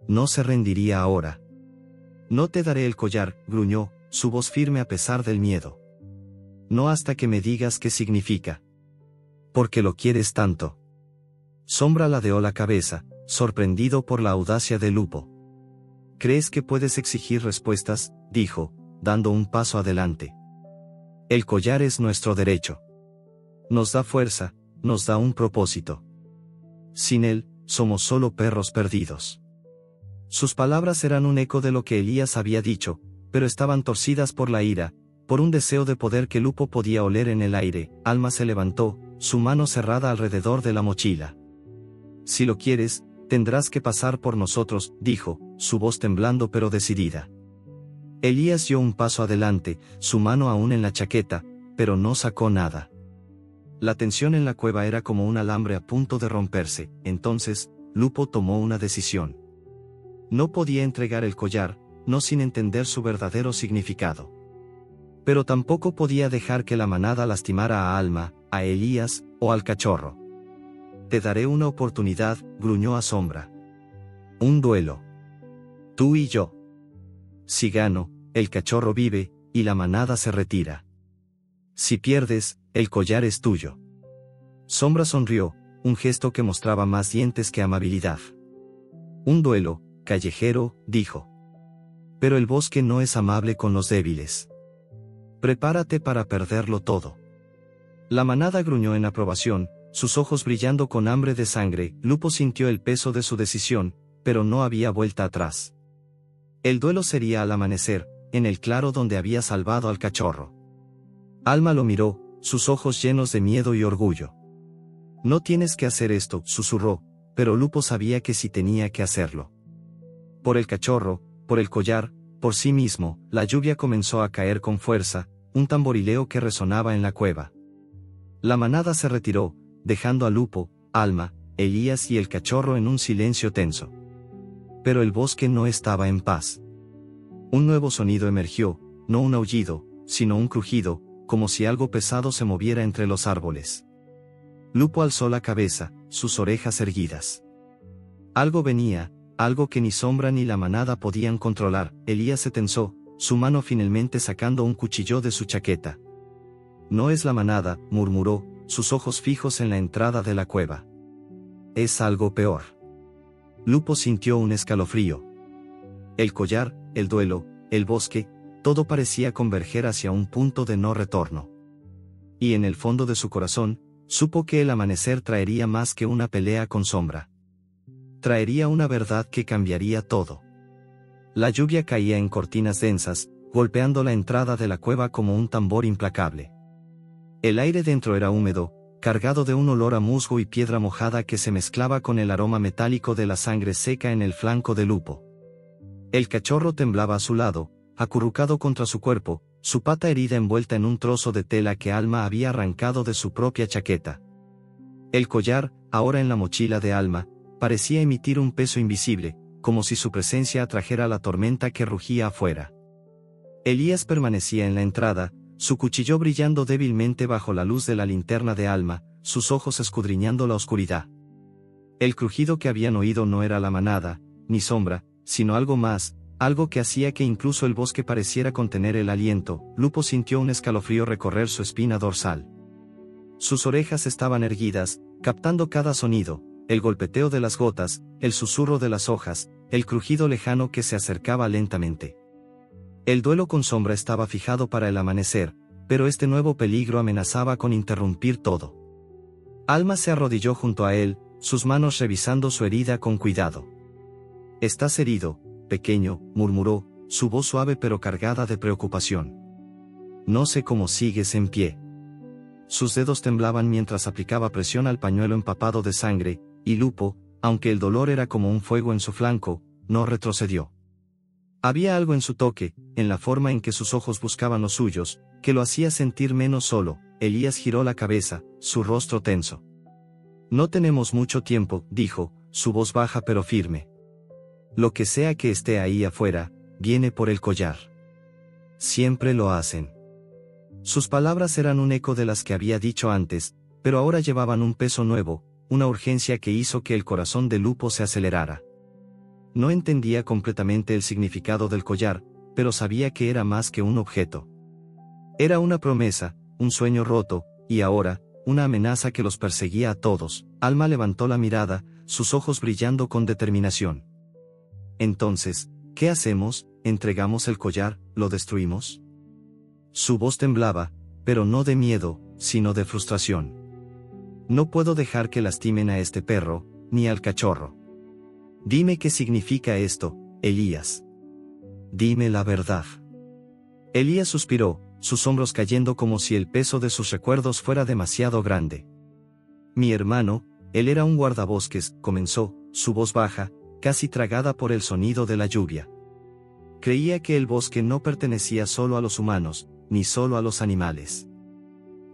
No se rendiría ahora. No te daré el collar, gruñó, su voz firme a pesar del miedo. No hasta que me digas qué significa. Porque lo quieres tanto. Sombra ladeó la cabeza, sorprendido por la audacia de Lupo. ¿Crees que puedes exigir respuestas?, dijo, dando un paso adelante. El collar es nuestro derecho. Nos da fuerza, nos da un propósito. Sin él, somos solo perros perdidos. Sus palabras eran un eco de lo que Elías había dicho, pero estaban torcidas por la ira, por un deseo de poder que Lupo podía oler en el aire. Alma se levantó, su mano cerrada alrededor de la mochila. Si lo quieres, tendrás que pasar por nosotros, dijo, su voz temblando pero decidida. Elías dio un paso adelante, su mano aún en la chaqueta, pero no sacó nada. La tensión en la cueva era como un alambre a punto de romperse. Entonces, Lupo tomó una decisión. No podía entregar el collar, no sin entender su verdadero significado. Pero tampoco podía dejar que la manada lastimara a Alma, a Elías, o al cachorro. Te daré una oportunidad, gruñó a Sombra. Un duelo. Tú y yo. Si gano, el cachorro vive, y la manada se retira. Si pierdes, el collar es tuyo. Sombra sonrió, un gesto que mostraba más dientes que amabilidad. Un duelo, callejero, dijo. Pero el bosque no es amable con los débiles. Prepárate para perderlo todo. La manada gruñó en aprobación, sus ojos brillando con hambre de sangre. Lupo sintió el peso de su decisión, pero no había vuelta atrás. El duelo sería al amanecer, en el claro donde había salvado al cachorro. Alma lo miró, sus ojos llenos de miedo y orgullo. No tienes que hacer esto, susurró, pero Lupo sabía que sí tenía que hacerlo. Por el cachorro, por el collar, por sí mismo. La lluvia comenzó a caer con fuerza, un tamborileo que resonaba en la cueva. La manada se retiró, dejando a Lupo, Alma, Elías y el cachorro en un silencio tenso. Pero el bosque no estaba en paz. Un nuevo sonido emergió, no un aullido, sino un crujido, como si algo pesado se moviera entre los árboles. Lupo alzó la cabeza, sus orejas erguidas. Algo venía, algo que ni Sombra ni la manada podían controlar. Elías se tensó, su mano finalmente sacando un cuchillo de su chaqueta. No es la manada, murmuró, sus ojos fijos en la entrada de la cueva. Es algo peor. Lupo sintió un escalofrío. El collar, el duelo, el bosque, todo parecía converger hacia un punto de no retorno. Y en el fondo de su corazón, supo que el amanecer traería más que una pelea con Sombra. Traería una verdad que cambiaría todo. La lluvia caía en cortinas densas, golpeando la entrada de la cueva como un tambor implacable. El aire dentro era húmedo, cargado de un olor a musgo y piedra mojada que se mezclaba con el aroma metálico de la sangre seca en el flanco de Lupo. El cachorro temblaba a su lado, acurrucado contra su cuerpo, su pata herida envuelta en un trozo de tela que Alma había arrancado de su propia chaqueta. El collar, ahora en la mochila de Alma, parecía emitir un peso invisible, como si su presencia atrajera la tormenta que rugía afuera. Elías permanecía en la entrada, su cuchillo brillando débilmente bajo la luz de la linterna de Alma, sus ojos escudriñando la oscuridad. El crujido que habían oído no era la manada, ni Sombra, sino algo más, algo que hacía que incluso el bosque pareciera contener el aliento. Lupo sintió un escalofrío recorrer su espina dorsal. Sus orejas estaban erguidas, captando cada sonido, el golpeteo de las gotas, el susurro de las hojas, el crujido lejano que se acercaba lentamente. El duelo con Sombra estaba fijado para el amanecer, pero este nuevo peligro amenazaba con interrumpir todo. Alma se arrodilló junto a él, sus manos revisando su herida con cuidado. «Estás herido, pequeño», murmuró, su voz suave pero cargada de preocupación. «No sé cómo sigues en pie». Sus dedos temblaban mientras aplicaba presión al pañuelo empapado de sangre, y Lupo, aunque el dolor era como un fuego en su flanco, no retrocedió. Había algo en su toque, en la forma en que sus ojos buscaban los suyos, que lo hacía sentir menos solo. Elías giró la cabeza, su rostro tenso. «No tenemos mucho tiempo», dijo, su voz baja pero firme. «Lo que sea que esté ahí afuera, viene por el collar. Siempre lo hacen. Sus palabras eran un eco de las que había dicho antes, pero ahora llevaban un peso nuevo, una urgencia que hizo que el corazón de Lupo se acelerara. No entendía completamente el significado del collar, pero sabía que era más que un objeto. Era una promesa, un sueño roto, y ahora, una amenaza que los perseguía a todos. Alma levantó la mirada, sus ojos brillando con determinación. Entonces, ¿qué hacemos? ¿Entregamos el collar? ¿Lo destruimos? Su voz temblaba, pero no de miedo, sino de frustración. No puedo dejar que lastimen a este perro, ni al cachorro. Dime qué significa esto, Elías. Dime la verdad. Elías suspiró, sus hombros cayendo como si el peso de sus recuerdos fuera demasiado grande. Mi hermano, él era un guardabosques, comenzó, su voz baja, casi tragada por el sonido de la lluvia. Creía que el bosque no pertenecía solo a los humanos, ni solo a los animales.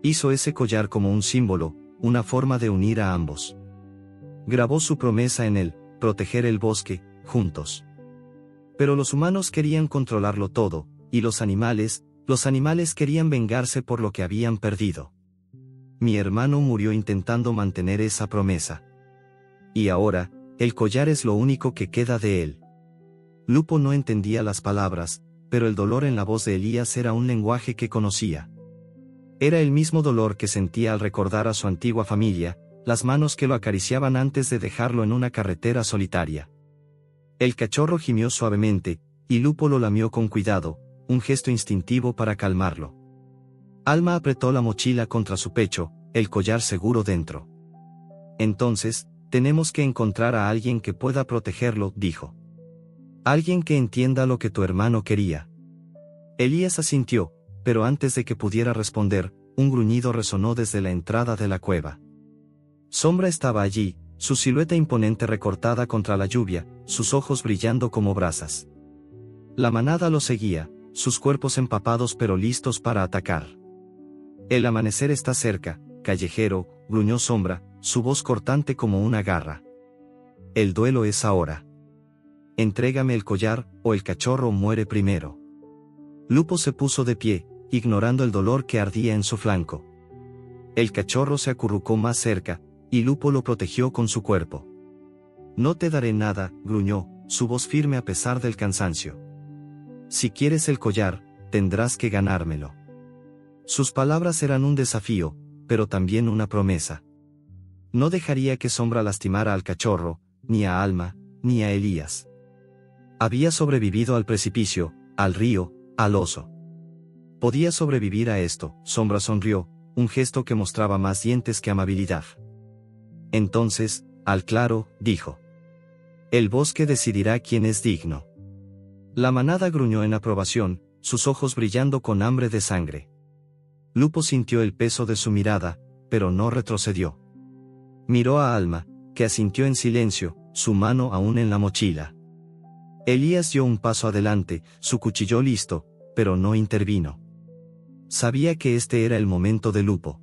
Hizo ese collar como un símbolo, una forma de unir a ambos. Grabó su promesa en él, proteger el bosque, juntos. Pero los humanos querían controlarlo todo, y los animales querían vengarse por lo que habían perdido. Mi hermano murió intentando mantener esa promesa. Y ahora, el collar es lo único que queda de él. Lupo no entendía las palabras, pero el dolor en la voz de Elías era un lenguaje que conocía. Era el mismo dolor que sentía al recordar a su antigua familia, las manos que lo acariciaban antes de dejarlo en una carretera solitaria. El cachorro gimió suavemente, y Lupo lo lamió con cuidado, un gesto instintivo para calmarlo. Alma apretó la mochila contra su pecho, el collar seguro dentro. Entonces, tenemos que encontrar a alguien que pueda protegerlo, dijo. Alguien que entienda lo que tu hermano quería. Elías asintió, pero antes de que pudiera responder, un gruñido resonó desde la entrada de la cueva. Sombra estaba allí, su silueta imponente recortada contra la lluvia, sus ojos brillando como brasas. La manada lo seguía, sus cuerpos empapados pero listos para atacar. El amanecer está cerca, callejero, gruñó Sombra, su voz cortante como una garra. El duelo es ahora. Entrégame el collar, o el cachorro muere primero. Lupo se puso de pie, ignorando el dolor que ardía en su flanco. El cachorro se acurrucó más cerca, y Lupo lo protegió con su cuerpo. No te daré nada, gruñó, su voz firme a pesar del cansancio. Si quieres el collar, tendrás que ganármelo. Sus palabras eran un desafío, pero también una promesa. No dejaría que Sombra lastimara al cachorro, ni a Alma, ni a Elías. Había sobrevivido al precipicio, al río, al oso. Podía sobrevivir a esto. Sombra sonrió, un gesto que mostraba más dientes que amabilidad. Entonces, al claro, dijo. El bosque decidirá quién es digno. La manada gruñó en aprobación, sus ojos brillando con hambre de sangre. Lupo sintió el peso de su mirada, pero no retrocedió. Miró a Alma, que asintió en silencio, su mano aún en la mochila. Elías dio un paso adelante, su cuchillo listo, pero no intervino. Sabía que este era el momento de Lupo.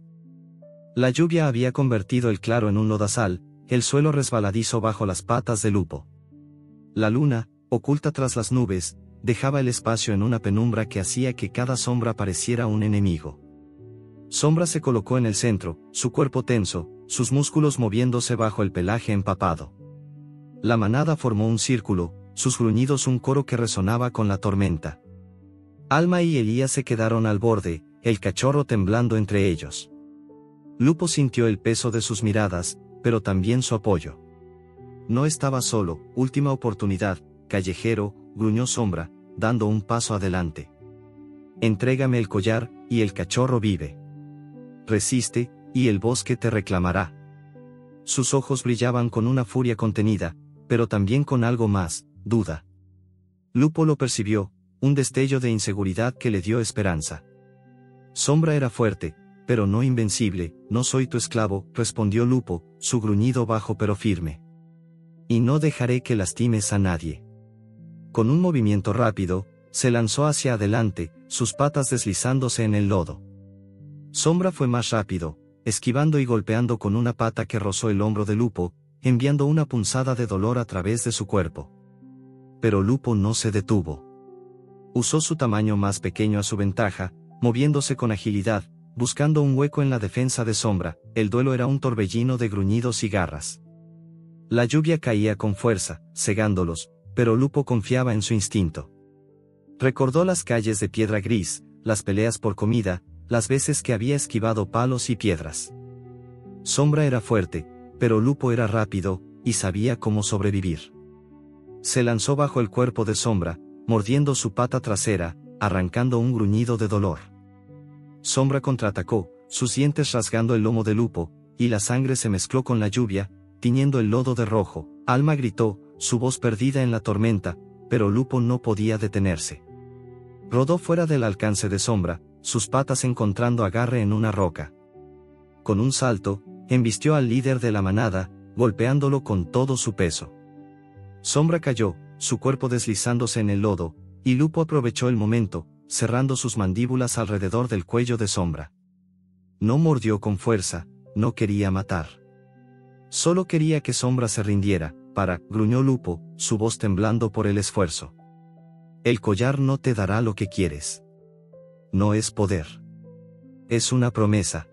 La lluvia había convertido el claro en un lodazal, el suelo resbaladizo bajo las patas de Lupo. La luna, oculta tras las nubes, dejaba el espacio en una penumbra que hacía que cada sombra pareciera un enemigo. Sombra se colocó en el centro, su cuerpo tenso, sus músculos moviéndose bajo el pelaje empapado. La manada formó un círculo, sus gruñidos un coro que resonaba con la tormenta. Alma y Elías se quedaron al borde, el cachorro temblando entre ellos. Lupo sintió el peso de sus miradas, pero también su apoyo. No estaba solo, última oportunidad, callejero, gruñó Sombra, dando un paso adelante. Entrégame el collar, y el cachorro vive. Resiste, y el bosque te reclamará. Sus ojos brillaban con una furia contenida, pero también con algo más, duda. Lupo lo percibió, un destello de inseguridad que le dio esperanza. Sombra era fuerte, pero no invencible. No soy tu esclavo, respondió Lupo, su gruñido bajo pero firme. Y no dejaré que lastimes a nadie. Con un movimiento rápido, se lanzó hacia adelante, sus patas deslizándose en el lodo. Sombra fue más rápido, esquivando y golpeando con una pata que rozó el hombro de Lupo, enviando una punzada de dolor a través de su cuerpo. Pero Lupo no se detuvo. Usó su tamaño más pequeño a su ventaja, moviéndose con agilidad, buscando un hueco en la defensa de Sombra. El duelo era un torbellino de gruñidos y garras. La lluvia caía con fuerza, cegándolos, pero Lupo confiaba en su instinto. Recordó las calles de Piedra Gris, las peleas por comida, las veces que había esquivado palos y piedras. Sombra era fuerte, pero Lupo era rápido, y sabía cómo sobrevivir. Se lanzó bajo el cuerpo de Sombra, mordiendo su pata trasera, arrancando un gruñido de dolor. Sombra contraatacó, sus dientes rasgando el lomo de Lupo, y la sangre se mezcló con la lluvia, tiñendo el lodo de rojo. Alma gritó, su voz perdida en la tormenta, pero Lupo no podía detenerse. Rodó fuera del alcance de Sombra, sus patas encontrando agarre en una roca. Con un salto, embistió al líder de la manada, golpeándolo con todo su peso. Sombra cayó, su cuerpo deslizándose en el lodo, y Lupo aprovechó el momento, cerrando sus mandíbulas alrededor del cuello de Sombra. No mordió con fuerza, no quería matar. Solo quería que Sombra se rindiera, gruñó Lupo, su voz temblando por el esfuerzo. El collar no te dará lo que quieres. No es poder. Es una promesa.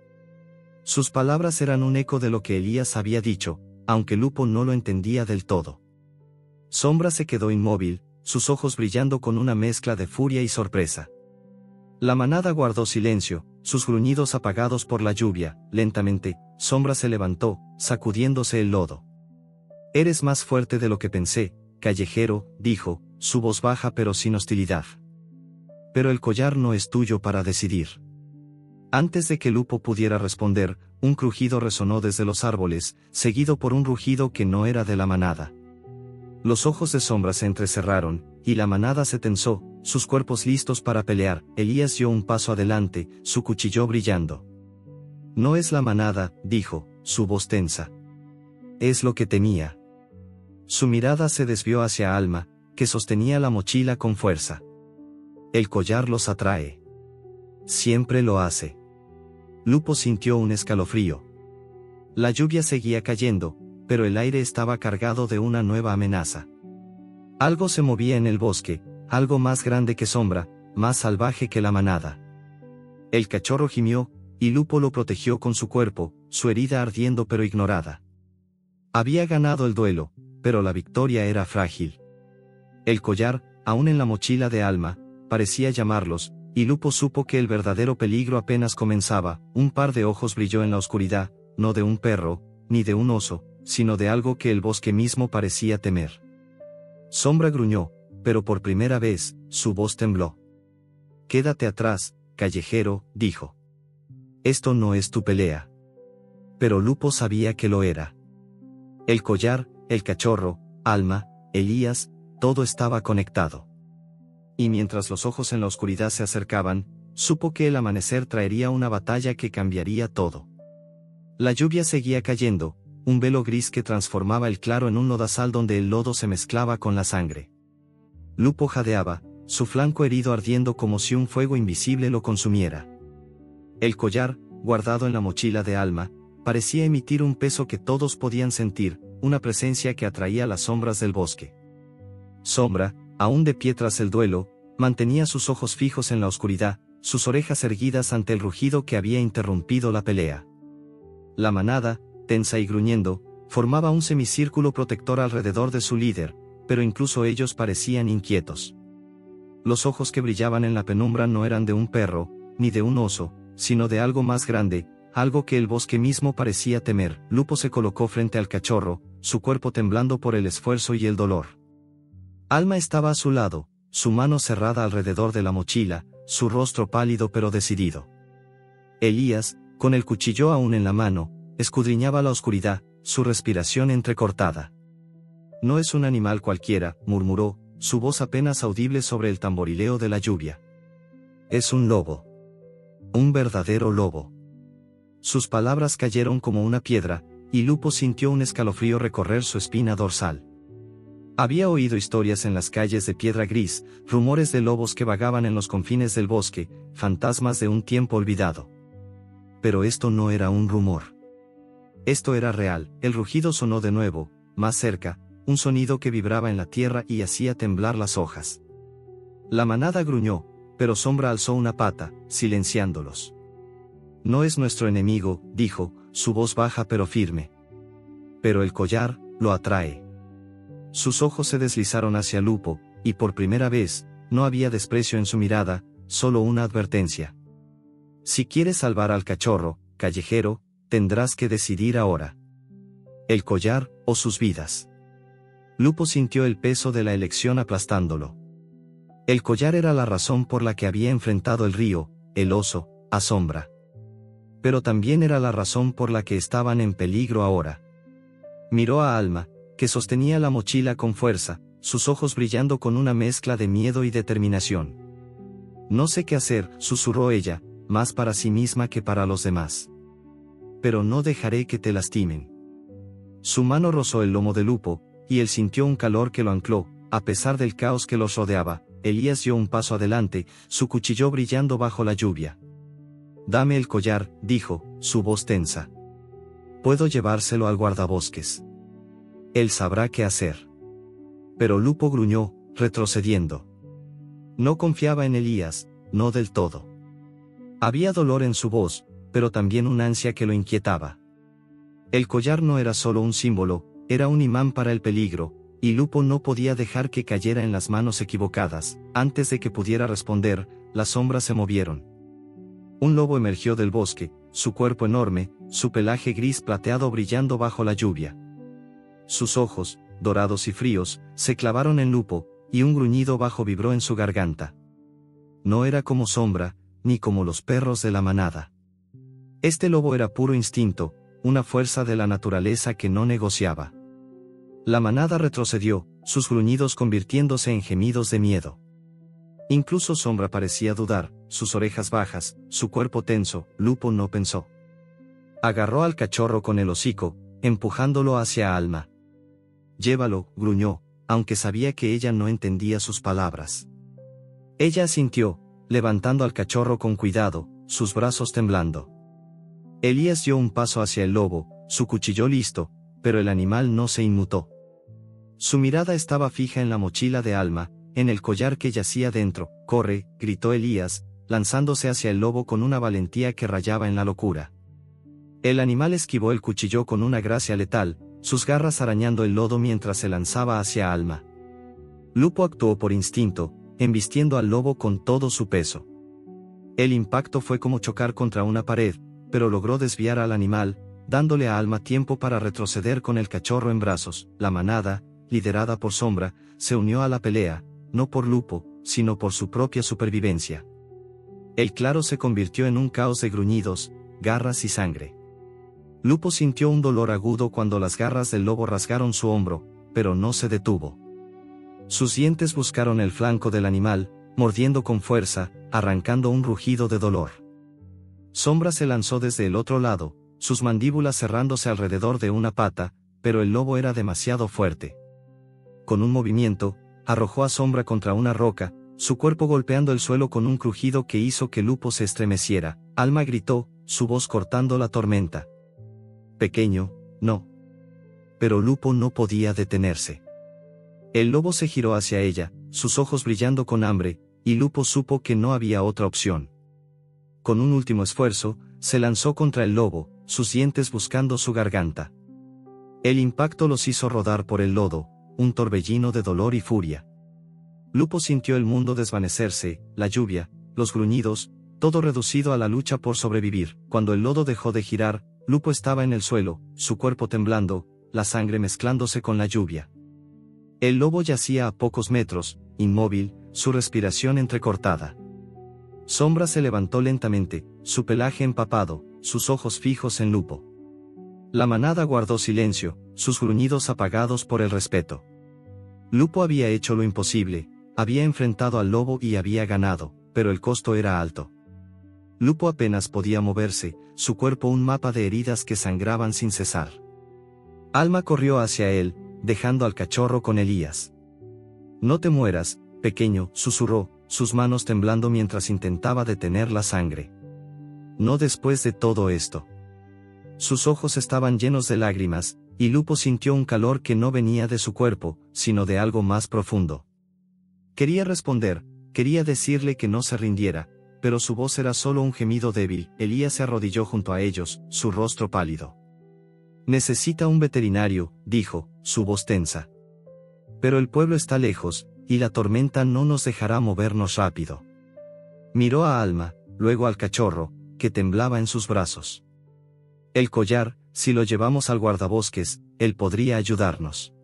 Sus palabras eran un eco de lo que Elías había dicho, aunque Lupo no lo entendía del todo. Sombra se quedó inmóvil, sus ojos brillando con una mezcla de furia y sorpresa. La manada guardó silencio, sus gruñidos apagados por la lluvia. Lentamente, Sombra se levantó, sacudiéndose el lodo. Eres más fuerte de lo que pensé, callejero, dijo, su voz baja pero sin hostilidad. Pero el collar no es tuyo para decidir. Antes de que Lupo pudiera responder, un crujido resonó desde los árboles, seguido por un rugido que no era de la manada. Los ojos de Sombra se entrecerraron, y la manada se tensó, sus cuerpos listos para pelear. Elías dio un paso adelante, su cuchillo brillando. No es la manada, dijo, su voz tensa. Es lo que temía. Su mirada se desvió hacia Alma, que sostenía la mochila con fuerza. El collar los atrae. Siempre lo hace. Lupo sintió un escalofrío. La lluvia seguía cayendo, pero el aire estaba cargado de una nueva amenaza. Algo se movía en el bosque, algo más grande que Sombra, más salvaje que la manada. El cachorro gimió, y Lupo lo protegió con su cuerpo, su herida ardiendo pero ignorada. Había ganado el duelo, pero la victoria era frágil. El collar, aún en la mochila de Alma, parecía llamarlos, y Lupo supo que el verdadero peligro apenas comenzaba. Un par de ojos brilló en la oscuridad, no de un perro, ni de un oso, sino de algo que el bosque mismo parecía temer. Sombra gruñó, pero por primera vez, su voz tembló. Quédate atrás, callejero, dijo. Esto no es tu pelea. Pero Lupo sabía que lo era. El collar, el cachorro, Alma, Elías, todo estaba conectado. Y mientras los ojos en la oscuridad se acercaban, supo que el amanecer traería una batalla que cambiaría todo. La lluvia seguía cayendo, un velo gris que transformaba el claro en un lodazal donde el lodo se mezclaba con la sangre. Lupo jadeaba, su flanco herido ardiendo como si un fuego invisible lo consumiera. El collar, guardado en la mochila de Alma, parecía emitir un peso que todos podían sentir, una presencia que atraía las sombras del bosque. Sombra, aún de pie tras el duelo, mantenía sus ojos fijos en la oscuridad, sus orejas erguidas ante el rugido que había interrumpido la pelea. La manada, tensa y gruñendo, formaba un semicírculo protector alrededor de su líder, pero incluso ellos parecían inquietos. Los ojos que brillaban en la penumbra no eran de un perro, ni de un oso, sino de algo más grande, algo que el bosque mismo parecía temer. Lupo se colocó frente al cachorro, su cuerpo temblando por el esfuerzo y el dolor. Alma estaba a su lado, su mano cerrada alrededor de la mochila, su rostro pálido pero decidido. Elías, con el cuchillo aún en la mano, escudriñaba la oscuridad, su respiración entrecortada. No es un animal cualquiera, murmuró, su voz apenas audible sobre el tamborileo de la lluvia. Es un lobo. Un verdadero lobo. Sus palabras cayeron como una piedra, y Lupo sintió un escalofrío recorrer su espina dorsal. Había oído historias en las calles de Piedra Gris, rumores de lobos que vagaban en los confines del bosque, fantasmas de un tiempo olvidado. Pero esto no era un rumor. Esto era real. El rugido sonó de nuevo, más cerca, un sonido que vibraba en la tierra y hacía temblar las hojas. La manada gruñó, pero Sombra alzó una pata, silenciándolos. No es nuestro enemigo, dijo, su voz baja pero firme. Pero el collar lo atrae. Sus ojos se deslizaron hacia Lupo, y por primera vez, no había desprecio en su mirada, solo una advertencia. Si quieres salvar al cachorro, callejero, tendrás que decidir ahora. El collar, o sus vidas. Lupo sintió el peso de la elección aplastándolo. El collar era la razón por la que había enfrentado el río, el oso, a Sombra. Pero también era la razón por la que estaban en peligro ahora. Miró a Alma, que sostenía la mochila con fuerza, sus ojos brillando con una mezcla de miedo y determinación. No sé qué hacer, susurró ella, más para sí misma que para los demás. Pero no dejaré que te lastimen. Su mano rozó el lomo de Lupo, y él sintió un calor que lo ancló, a pesar del caos que los rodeaba. Elías dio un paso adelante, su cuchillo brillando bajo la lluvia. Dame el collar, dijo, su voz tensa. Puedo llevárselo al guardabosques. Él sabrá qué hacer. Pero Lupo gruñó, retrocediendo. No confiaba en Elías, no del todo. Había dolor en su voz, pero también una ansia que lo inquietaba. El collar no era solo un símbolo, era un imán para el peligro, y Lupo no podía dejar que cayera en las manos equivocadas. Antes de que pudiera responder, las sombras se movieron. Un lobo emergió del bosque, su cuerpo enorme, su pelaje gris plateado brillando bajo la lluvia. Sus ojos, dorados y fríos, se clavaron en Lupo, y un gruñido bajo vibró en su garganta. No era como Sombra, ni como los perros de la manada. Este lobo era puro instinto, una fuerza de la naturaleza que no negociaba. La manada retrocedió, sus gruñidos convirtiéndose en gemidos de miedo. Incluso Sombra parecía dudar, sus orejas bajas, su cuerpo tenso. Lupo no pensó. Agarró al cachorro con el hocico, empujándolo hacia Alma. Llévalo, gruñó, aunque sabía que ella no entendía sus palabras. Ella asintió, levantando al cachorro con cuidado, sus brazos temblando. Elías dio un paso hacia el lobo, su cuchillo listo, pero el animal no se inmutó. Su mirada estaba fija en la mochila de Alma, en el collar que yacía dentro. Corre, gritó Elías, lanzándose hacia el lobo con una valentía que rayaba en la locura. El animal esquivó el cuchillo con una gracia letal, sus garras arañando el lodo mientras se lanzaba hacia Alma. Lupo actuó por instinto, embistiendo al lobo con todo su peso. El impacto fue como chocar contra una pared, pero logró desviar al animal, dándole a Alma tiempo para retroceder con el cachorro en brazos. La manada, liderada por Sombra, se unió a la pelea, no por Lupo, sino por su propia supervivencia. El claro se convirtió en un caos de gruñidos, garras y sangre. Lupo sintió un dolor agudo cuando las garras del lobo rasgaron su hombro, pero no se detuvo. Sus dientes buscaron el flanco del animal, mordiendo con fuerza, arrancando un rugido de dolor. Sombra se lanzó desde el otro lado, sus mandíbulas cerrándose alrededor de una pata, pero el lobo era demasiado fuerte. Con un movimiento, arrojó a Sombra contra una roca, su cuerpo golpeando el suelo con un crujido que hizo que Lupo se estremeciera. Alma gritó, su voz cortando la tormenta. Pequeño, no. Pero Lupo no podía detenerse. El lobo se giró hacia ella, sus ojos brillando con hambre, y Lupo supo que no había otra opción. Con un último esfuerzo, se lanzó contra el lobo, sus dientes buscando su garganta. El impacto los hizo rodar por el lodo, un torbellino de dolor y furia. Lupo sintió el mundo desvanecerse, la lluvia, los gruñidos, todo reducido a la lucha por sobrevivir. Cuando el lodo dejó de girar, Lupo estaba en el suelo, su cuerpo temblando, la sangre mezclándose con la lluvia. El lobo yacía a pocos metros, inmóvil, su respiración entrecortada. Sombra se levantó lentamente, su pelaje empapado, sus ojos fijos en Lupo. La manada guardó silencio, sus gruñidos apagados por el respeto. Lupo había hecho lo imposible, había enfrentado al lobo y había ganado, pero el costo era alto. Lupo apenas podía moverse, su cuerpo un mapa de heridas que sangraban sin cesar. Alma corrió hacia él, dejando al cachorro con Elías. No te mueras, pequeño, susurró, sus manos temblando mientras intentaba detener la sangre. No después de todo esto. Sus ojos estaban llenos de lágrimas, y Lupo sintió un calor que no venía de su cuerpo, sino de algo más profundo. Quería responder, Quería decirle que no se rindiera, pero su voz era solo un gemido débil. Elías se arrodilló junto a ellos, su rostro pálido. Necesita un veterinario, dijo, su voz tensa. Pero el pueblo está lejos, y la tormenta no nos dejará movernos rápido. Miró a Alma, luego al cachorro, que temblaba en sus brazos. El collar, si lo llevamos al guardabosques, él podría ayudarnos.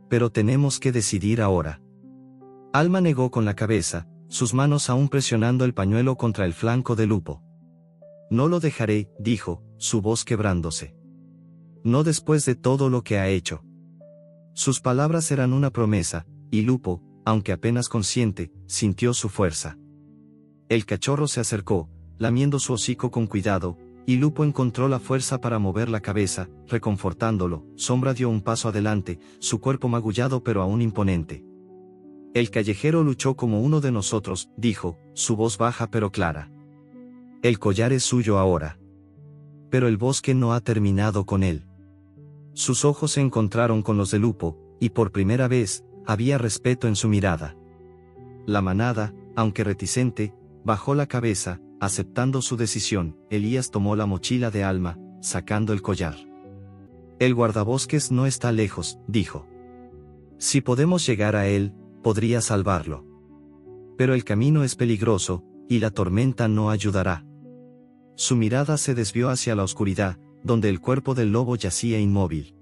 Pero tenemos que decidir ahora. Alma negó con la cabeza, sus manos aún presionando el pañuelo contra el flanco de Lupo. No lo dejaré, dijo, su voz quebrándose. No después de todo lo que ha hecho. Sus palabras eran una promesa, y Lupo, aunque apenas consciente, sintió su fuerza. El cachorro se acercó, lamiendo su hocico con cuidado, y Lupo encontró la fuerza para mover la cabeza, reconfortándolo. Sombra dio un paso adelante, su cuerpo magullado pero aún imponente. El callejero luchó como uno de nosotros, dijo, su voz baja pero clara. El collar es suyo ahora. Pero el bosque no ha terminado con él. Sus ojos se encontraron con los de Lupo, y por primera vez, había respeto en su mirada. La manada, aunque reticente, bajó la cabeza, aceptando su decisión. Elías tomó la mochila de Alma, sacando el collar. El guardabosques no está lejos, dijo. Si podemos llegar a él, podría salvarlo. Pero el camino es peligroso, y la tormenta no ayudará. Su mirada se desvió hacia la oscuridad, donde el cuerpo del lobo yacía inmóvil.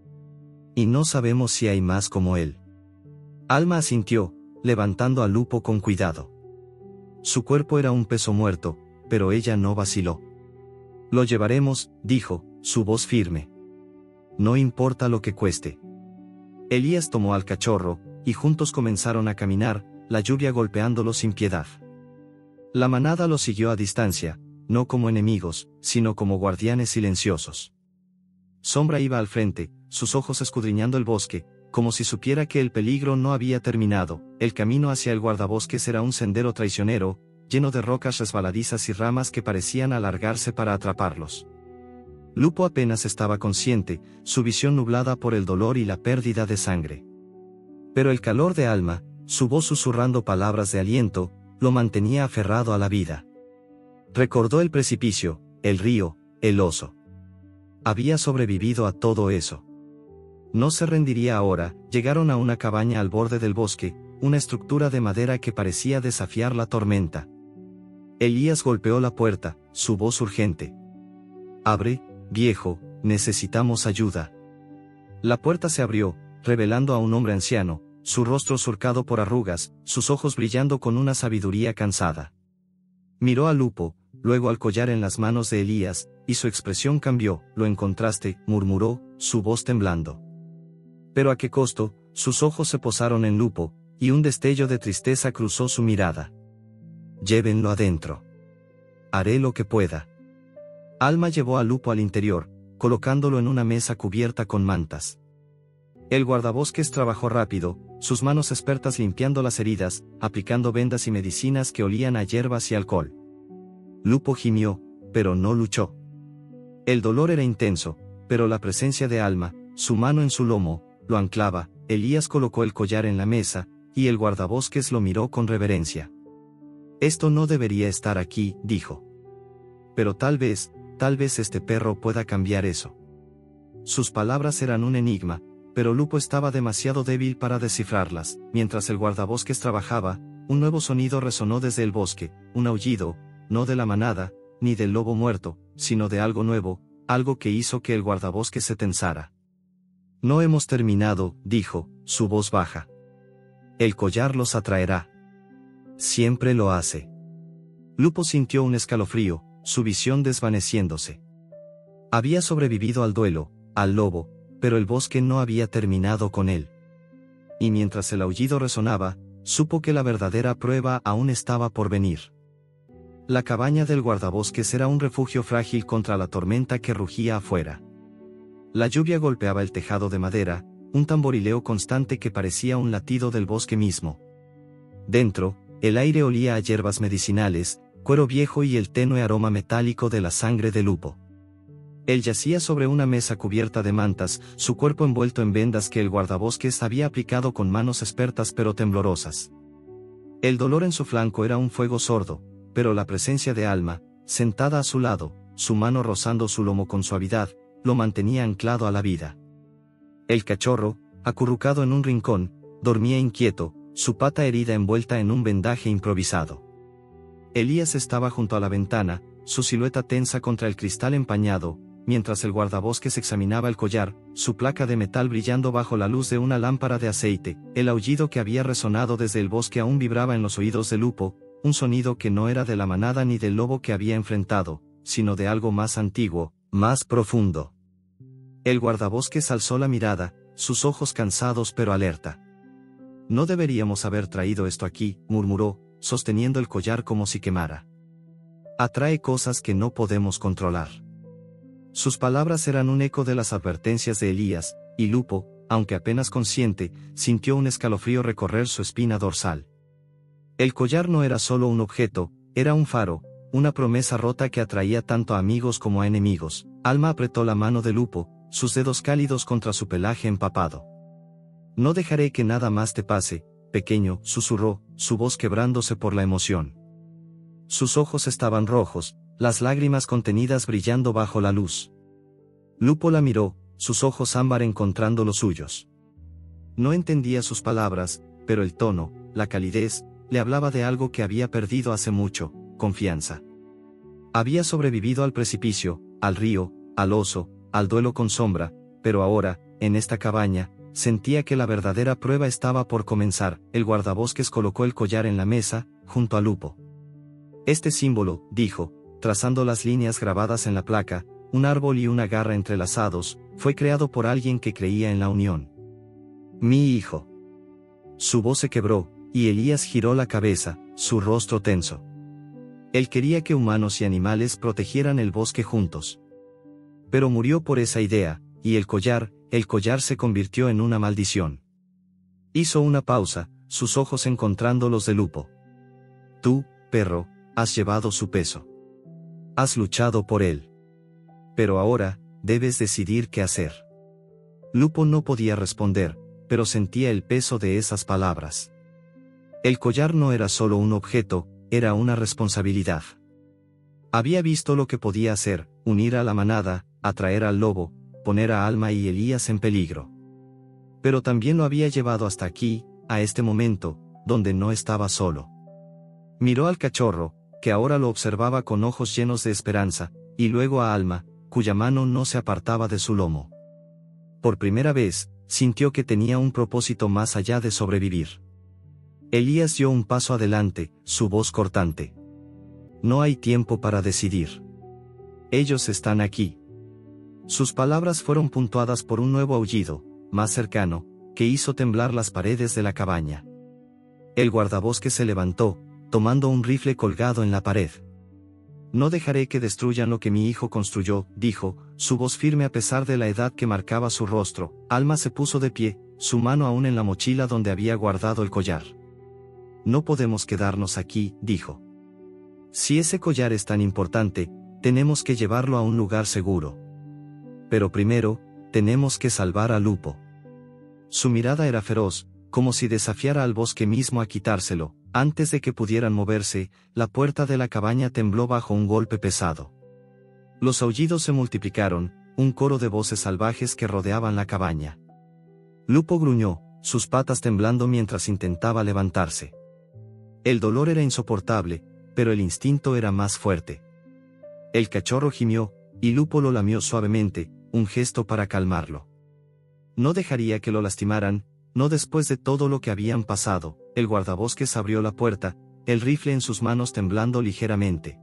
Y no sabemos si hay más como él. Alma asintió, levantando a Lupo con cuidado. Su cuerpo era un peso muerto, pero ella no vaciló. Lo llevaremos, dijo, su voz firme. No importa lo que cueste. Elías tomó al cachorro, y juntos comenzaron a caminar, la lluvia golpeándolo sin piedad. La manada los siguió a distancia, no como enemigos, sino como guardianes silenciosos. Sombra iba al frente, sus ojos escudriñando el bosque, como si supiera que el peligro no había terminado. El camino hacia el guardabosques era un sendero traicionero, lleno de rocas resbaladizas y ramas que parecían alargarse para atraparlos. Lupo apenas estaba consciente, su visión nublada por el dolor y la pérdida de sangre. Pero el calor de Alma, su voz susurrando palabras de aliento, lo mantenía aferrado a la vida. Recordó el precipicio, el río, el oso. Había sobrevivido a todo eso. No se rendiría ahora. Llegaron a una cabaña al borde del bosque, una estructura de madera que parecía desafiar la tormenta. Elías golpeó la puerta, su voz urgente. Abre, viejo, necesitamos ayuda. La puerta se abrió, revelando a un hombre anciano, su rostro surcado por arrugas, sus ojos brillando con una sabiduría cansada. Miró a Lupo, luego al collar en las manos de Elías, y su expresión cambió. Lo encontraste, murmuró, su voz temblando. Pero a qué costo. Sus ojos se posaron en Lupo, y un destello de tristeza cruzó su mirada. Llévenlo adentro. Haré lo que pueda. Alma llevó a Lupo al interior, colocándolo en una mesa cubierta con mantas. El guardabosques trabajó rápido, sus manos expertas limpiando las heridas, aplicando vendas y medicinas que olían a hierbas y alcohol. Lupo gimió, pero no luchó. El dolor era intenso, pero la presencia de Alma, su mano en su lomo, lo anclaba. Elías colocó el collar en la mesa, y el guardabosques lo miró con reverencia. Esto no debería estar aquí, dijo. Pero tal vez este perro pueda cambiar eso. Sus palabras eran un enigma, pero Lupo estaba demasiado débil para descifrarlas. Mientras el guardabosques trabajaba, un nuevo sonido resonó desde el bosque, un aullido, no de la manada, ni del lobo muerto, sino de algo nuevo, algo que hizo que el guardabosques se tensara. No hemos terminado, dijo, su voz baja. El collar los atraerá. Siempre lo hace. Lupo sintió un escalofrío, su visión desvaneciéndose. Había sobrevivido al duelo, al lobo, pero el bosque no había terminado con él. Y mientras el aullido resonaba, supo que la verdadera prueba aún estaba por venir. La cabaña del guardabosques era un refugio frágil contra la tormenta que rugía afuera. La lluvia golpeaba el tejado de madera, un tamborileo constante que parecía un latido del bosque mismo. Dentro, el aire olía a hierbas medicinales, cuero viejo y el tenue aroma metálico de la sangre de Lupo. Él yacía sobre una mesa cubierta de mantas, su cuerpo envuelto en vendas que el guardabosques había aplicado con manos expertas pero temblorosas. El dolor en su flanco era un fuego sordo, pero la presencia de Alma, sentada a su lado, su mano rozando su lomo con suavidad, lo mantenía anclado a la vida. El cachorro, acurrucado en un rincón, dormía inquieto, su pata herida envuelta en un vendaje improvisado. Elías estaba junto a la ventana, su silueta tensa contra el cristal empañado, mientras el guardabosques examinaba el collar, su placa de metal brillando bajo la luz de una lámpara de aceite. El aullido que había resonado desde el bosque aún vibraba en los oídos de Lupo, un sonido que no era de la manada ni del lobo que había enfrentado, sino de algo más antiguo, más profundo. El guardabosques alzó la mirada, sus ojos cansados pero alerta. «No deberíamos haber traído esto aquí», murmuró, sosteniendo el collar como si quemara. «Atrae cosas que no podemos controlar». Sus palabras eran un eco de las advertencias de Elías, y Lupo, aunque apenas consciente, sintió un escalofrío recorrer su espina dorsal. El collar no era solo un objeto, era un faro, una promesa rota que atraía tanto a amigos como a enemigos. Alma apretó la mano de Lupo, sus dedos cálidos contra su pelaje empapado. «No dejaré que nada más te pase, pequeño», susurró, su voz quebrándose por la emoción. Sus ojos estaban rojos, las lágrimas contenidas brillando bajo la luz. Lupo la miró, sus ojos ámbar encontrando los suyos. No entendía sus palabras, pero el tono, la calidez, le hablaba de algo que había perdido hace mucho: confianza. Había sobrevivido al precipicio, al río, al oso, al duelo con Sombra, pero ahora, en esta cabaña, sentía que la verdadera prueba estaba por comenzar. El guardabosques colocó el collar en la mesa, junto a Lupo. «Este símbolo», dijo, trazando las líneas grabadas en la placa, un árbol y una garra entrelazados, «fue creado por alguien que creía en la unión. Mi hijo». Su voz se quebró, y Elías giró la cabeza, su rostro tenso. Él quería que humanos y animales protegieran el bosque juntos. Pero murió por esa idea, y el collar se convirtió en una maldición. Hizo una pausa, sus ojos encontrando los de Lupo. «Tú, perro, has llevado su peso. Has luchado por él. Pero ahora, debes decidir qué hacer». Lupo no podía responder, pero sentía el peso de esas palabras. El collar no era solo un objeto, era una responsabilidad. Había visto lo que podía hacer: unir a la manada, atraer al lobo, poner a Alma y Elías en peligro. Pero también lo había llevado hasta aquí, a este momento, donde no estaba solo. Miró al cachorro, que ahora lo observaba con ojos llenos de esperanza, y luego a Alma, cuya mano no se apartaba de su lomo. Por primera vez, sintió que tenía un propósito más allá de sobrevivir. Elías dio un paso adelante, su voz cortante. «No hay tiempo para decidir. Ellos están aquí». Sus palabras fueron puntuadas por un nuevo aullido, más cercano, que hizo temblar las paredes de la cabaña. El guardabosques se levantó, tomando un rifle colgado en la pared. «No dejaré que destruyan lo que mi hijo construyó», dijo, su voz firme a pesar de la edad que marcaba su rostro. Alma se puso de pie, su mano aún en la mochila donde había guardado el collar. «No podemos quedarnos aquí», dijo. «Si ese collar es tan importante, tenemos que llevarlo a un lugar seguro. Pero primero, tenemos que salvar a Lupo». Su mirada era feroz, como si desafiara al bosque mismo a quitárselo. Antes de que pudieran moverse, la puerta de la cabaña tembló bajo un golpe pesado. Los aullidos se multiplicaron, un coro de voces salvajes que rodeaban la cabaña. Lupo gruñó, sus patas temblando mientras intentaba levantarse. El dolor era insoportable, pero el instinto era más fuerte. El cachorro gimió, y Lupo lo lamió suavemente, un gesto para calmarlo. No dejaría que lo lastimaran, no después de todo lo que habían pasado. El guardabosques abrió la puerta, el rifle en sus manos temblando ligeramente.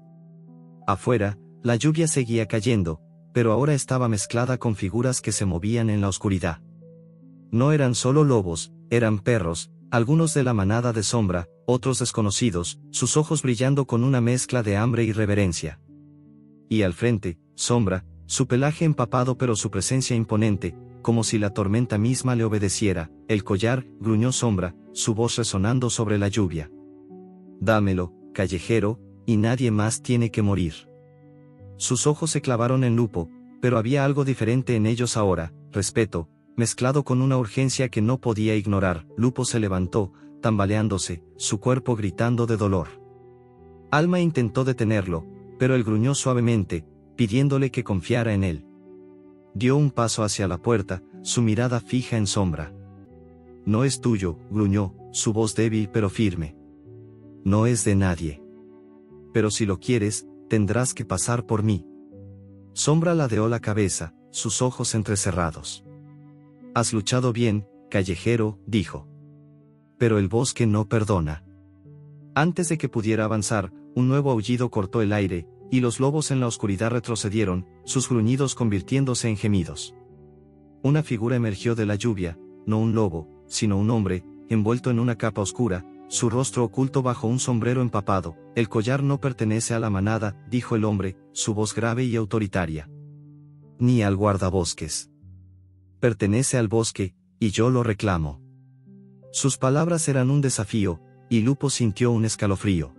Afuera, la lluvia seguía cayendo, pero ahora estaba mezclada con figuras que se movían en la oscuridad. No eran solo lobos, eran perros, algunos de la manada de Sombra, otros desconocidos, sus ojos brillando con una mezcla de hambre y reverencia. Y al frente, Sombra, su pelaje empapado pero su presencia imponente, como si la tormenta misma le obedeciera. «El collar», gruñó Sombra, su voz resonando sobre la lluvia. «Dámelo, callejero, y nadie más tiene que morir». Sus ojos se clavaron en Lupo, pero había algo diferente en ellos ahora: respeto, mezclado con una urgencia que no podía ignorar. Lupo se levantó, tambaleándose, su cuerpo gritando de dolor. Alma intentó detenerlo, pero él gruñó suavemente, pidiéndole que confiara en él. Dio un paso hacia la puerta, su mirada fija en Sombra. No es tuyo, gruñó, su voz débil pero firme. No es de nadie. Pero si lo quieres, tendrás que pasar por mí. Sombra ladeó la cabeza, sus ojos entrecerrados. Has luchado bien, callejero, dijo. Pero el bosque no perdona. Antes de que pudiera avanzar, un nuevo aullido cortó el aire, y los lobos en la oscuridad retrocedieron, sus gruñidos convirtiéndose en gemidos. Una figura emergió de la lluvia, no un lobo, sino un hombre, envuelto en una capa oscura, su rostro oculto bajo un sombrero empapado. El collar no pertenece a la manada, dijo el hombre, su voz grave y autoritaria. Ni al guardabosques. Pertenece al bosque, y yo lo reclamo. Sus palabras eran un desafío, y Lupo sintió un escalofrío.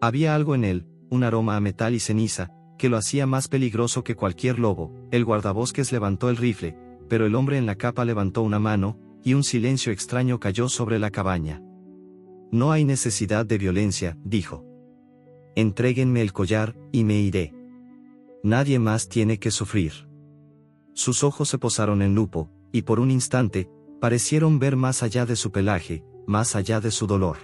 Había algo en él, un aroma a metal y ceniza, que lo hacía más peligroso que cualquier lobo. El guardabosques levantó el rifle, pero el hombre en la capa levantó una mano, y un silencio extraño cayó sobre la cabaña. No hay necesidad de violencia, dijo. Entréguenme el collar, y me iré. Nadie más tiene que sufrir. Sus ojos se posaron en Lupo, y por un instante, parecieron ver más allá de su pelaje, más allá de su dolor.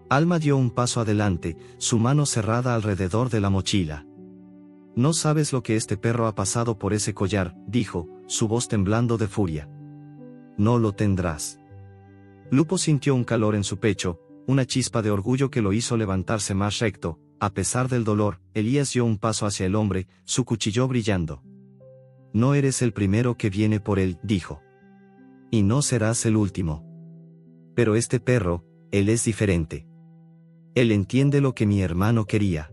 Alma dio un paso adelante, su mano cerrada alrededor de la mochila. No sabes lo que este perro ha pasado por ese collar, dijo, su voz temblando de furia. No lo tendrás. Lupo sintió un calor en su pecho, una chispa de orgullo que lo hizo levantarse más recto. A pesar del dolor, Elías dio un paso hacia el hombre, su cuchillo brillando. No eres el primero que viene por él, dijo. Y no serás el último. Pero este perro, él es diferente. Él entiende lo que mi hermano quería.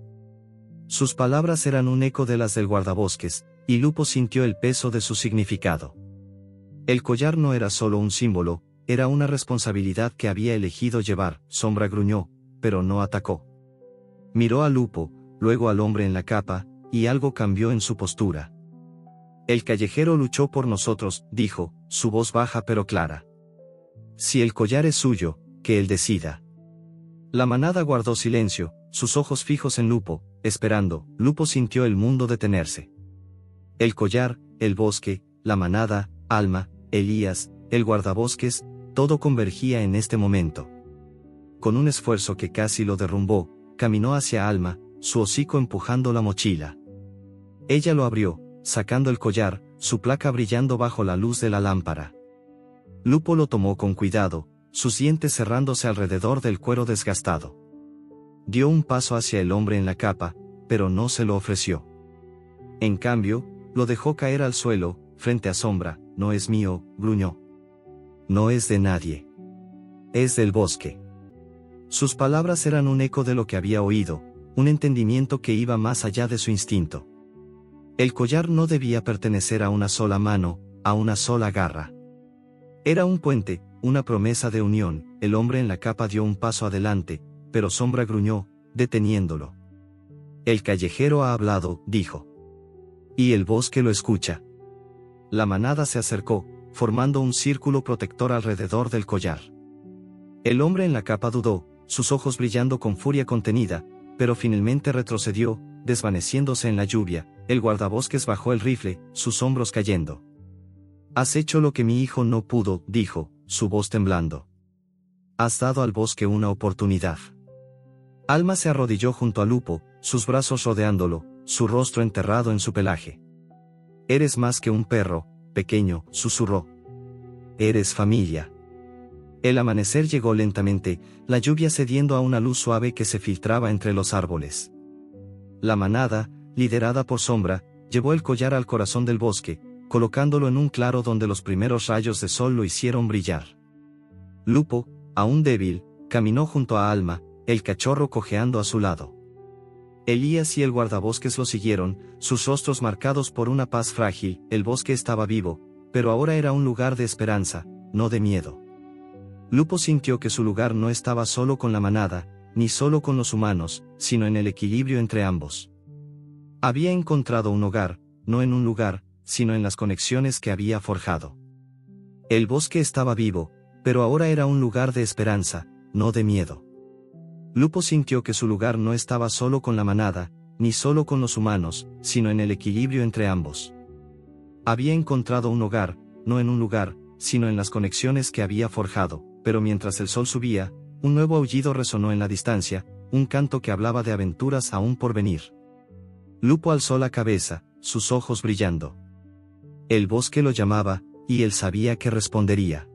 Sus palabras eran un eco de las del guardabosques, y Lupo sintió el peso de su significado. El collar no era solo un símbolo, era una responsabilidad que había elegido llevar. Sombra gruñó, pero no atacó. Miró a Lupo, luego al hombre en la capa, y algo cambió en su postura. El callejero luchó por nosotros, dijo, su voz baja pero clara. Si el collar es suyo, que él decida. La manada guardó silencio, sus ojos fijos en Lupo, esperando. Lupo sintió el mundo detenerse. El collar, el bosque, la manada, Alma, Elías, el guardabosques, todo convergía en este momento. Con un esfuerzo que casi lo derrumbó, caminó hacia Alma, su hocico empujando la mochila. Ella lo abrió, sacando el collar, su placa brillando bajo la luz de la lámpara. Lupo lo tomó con cuidado, sus dientes cerrándose alrededor del cuero desgastado. Dio un paso hacia el hombre en la capa, pero no se lo ofreció. En cambio, lo dejó caer al suelo, frente a Sombra. No es mío, gruñó. No es de nadie. Es del bosque. Sus palabras eran un eco de lo que había oído, un entendimiento que iba más allá de su instinto. El collar no debía pertenecer a una sola mano, a una sola garra. Era un puente, una promesa de unión. El hombre en la capa dio un paso adelante, pero Sombra gruñó, deteniéndolo. El callejero ha hablado, dijo. Y el bosque lo escucha. La manada se acercó, formando un círculo protector alrededor del collar. El hombre en la capa dudó, sus ojos brillando con furia contenida, pero finalmente retrocedió, desvaneciéndose en la lluvia. El guardabosques bajó el rifle, sus hombros cayendo. Has hecho lo que mi hijo no pudo, dijo, su voz temblando. Has dado al bosque una oportunidad. Alma se arrodilló junto a Lupo, sus brazos rodeándolo, su rostro enterrado en su pelaje. Eres más que un perro, pequeño, susurró. Eres familia. El amanecer llegó lentamente, la lluvia cediendo a una luz suave que se filtraba entre los árboles. La manada, liderada por Sombra, llevó el collar al corazón del bosque, colocándolo en un claro donde los primeros rayos de sol lo hicieron brillar. Lupo, aún débil, caminó junto a Alma, el cachorro cojeando a su lado. Elías y el guardabosques lo siguieron, sus rostros marcados por una paz frágil. El bosque estaba vivo, pero ahora era un lugar de esperanza, no de miedo. Lupo sintió que su lugar no estaba solo con la manada, ni solo con los humanos, sino en el equilibrio entre ambos. Había encontrado un hogar, no en un lugar, sino en las conexiones que había forjado. El bosque estaba vivo, pero ahora era un lugar de esperanza, no de miedo. Lupo sintió que su lugar no estaba solo con la manada, ni solo con los humanos, sino en el equilibrio entre ambos. Había encontrado un hogar, no en un lugar, sino en las conexiones que había forjado, pero mientras el sol subía, un nuevo aullido resonó en la distancia, un canto que hablaba de aventuras aún por venir. Lupo alzó la cabeza, sus ojos brillando. El bosque lo llamaba, y él sabía que respondería.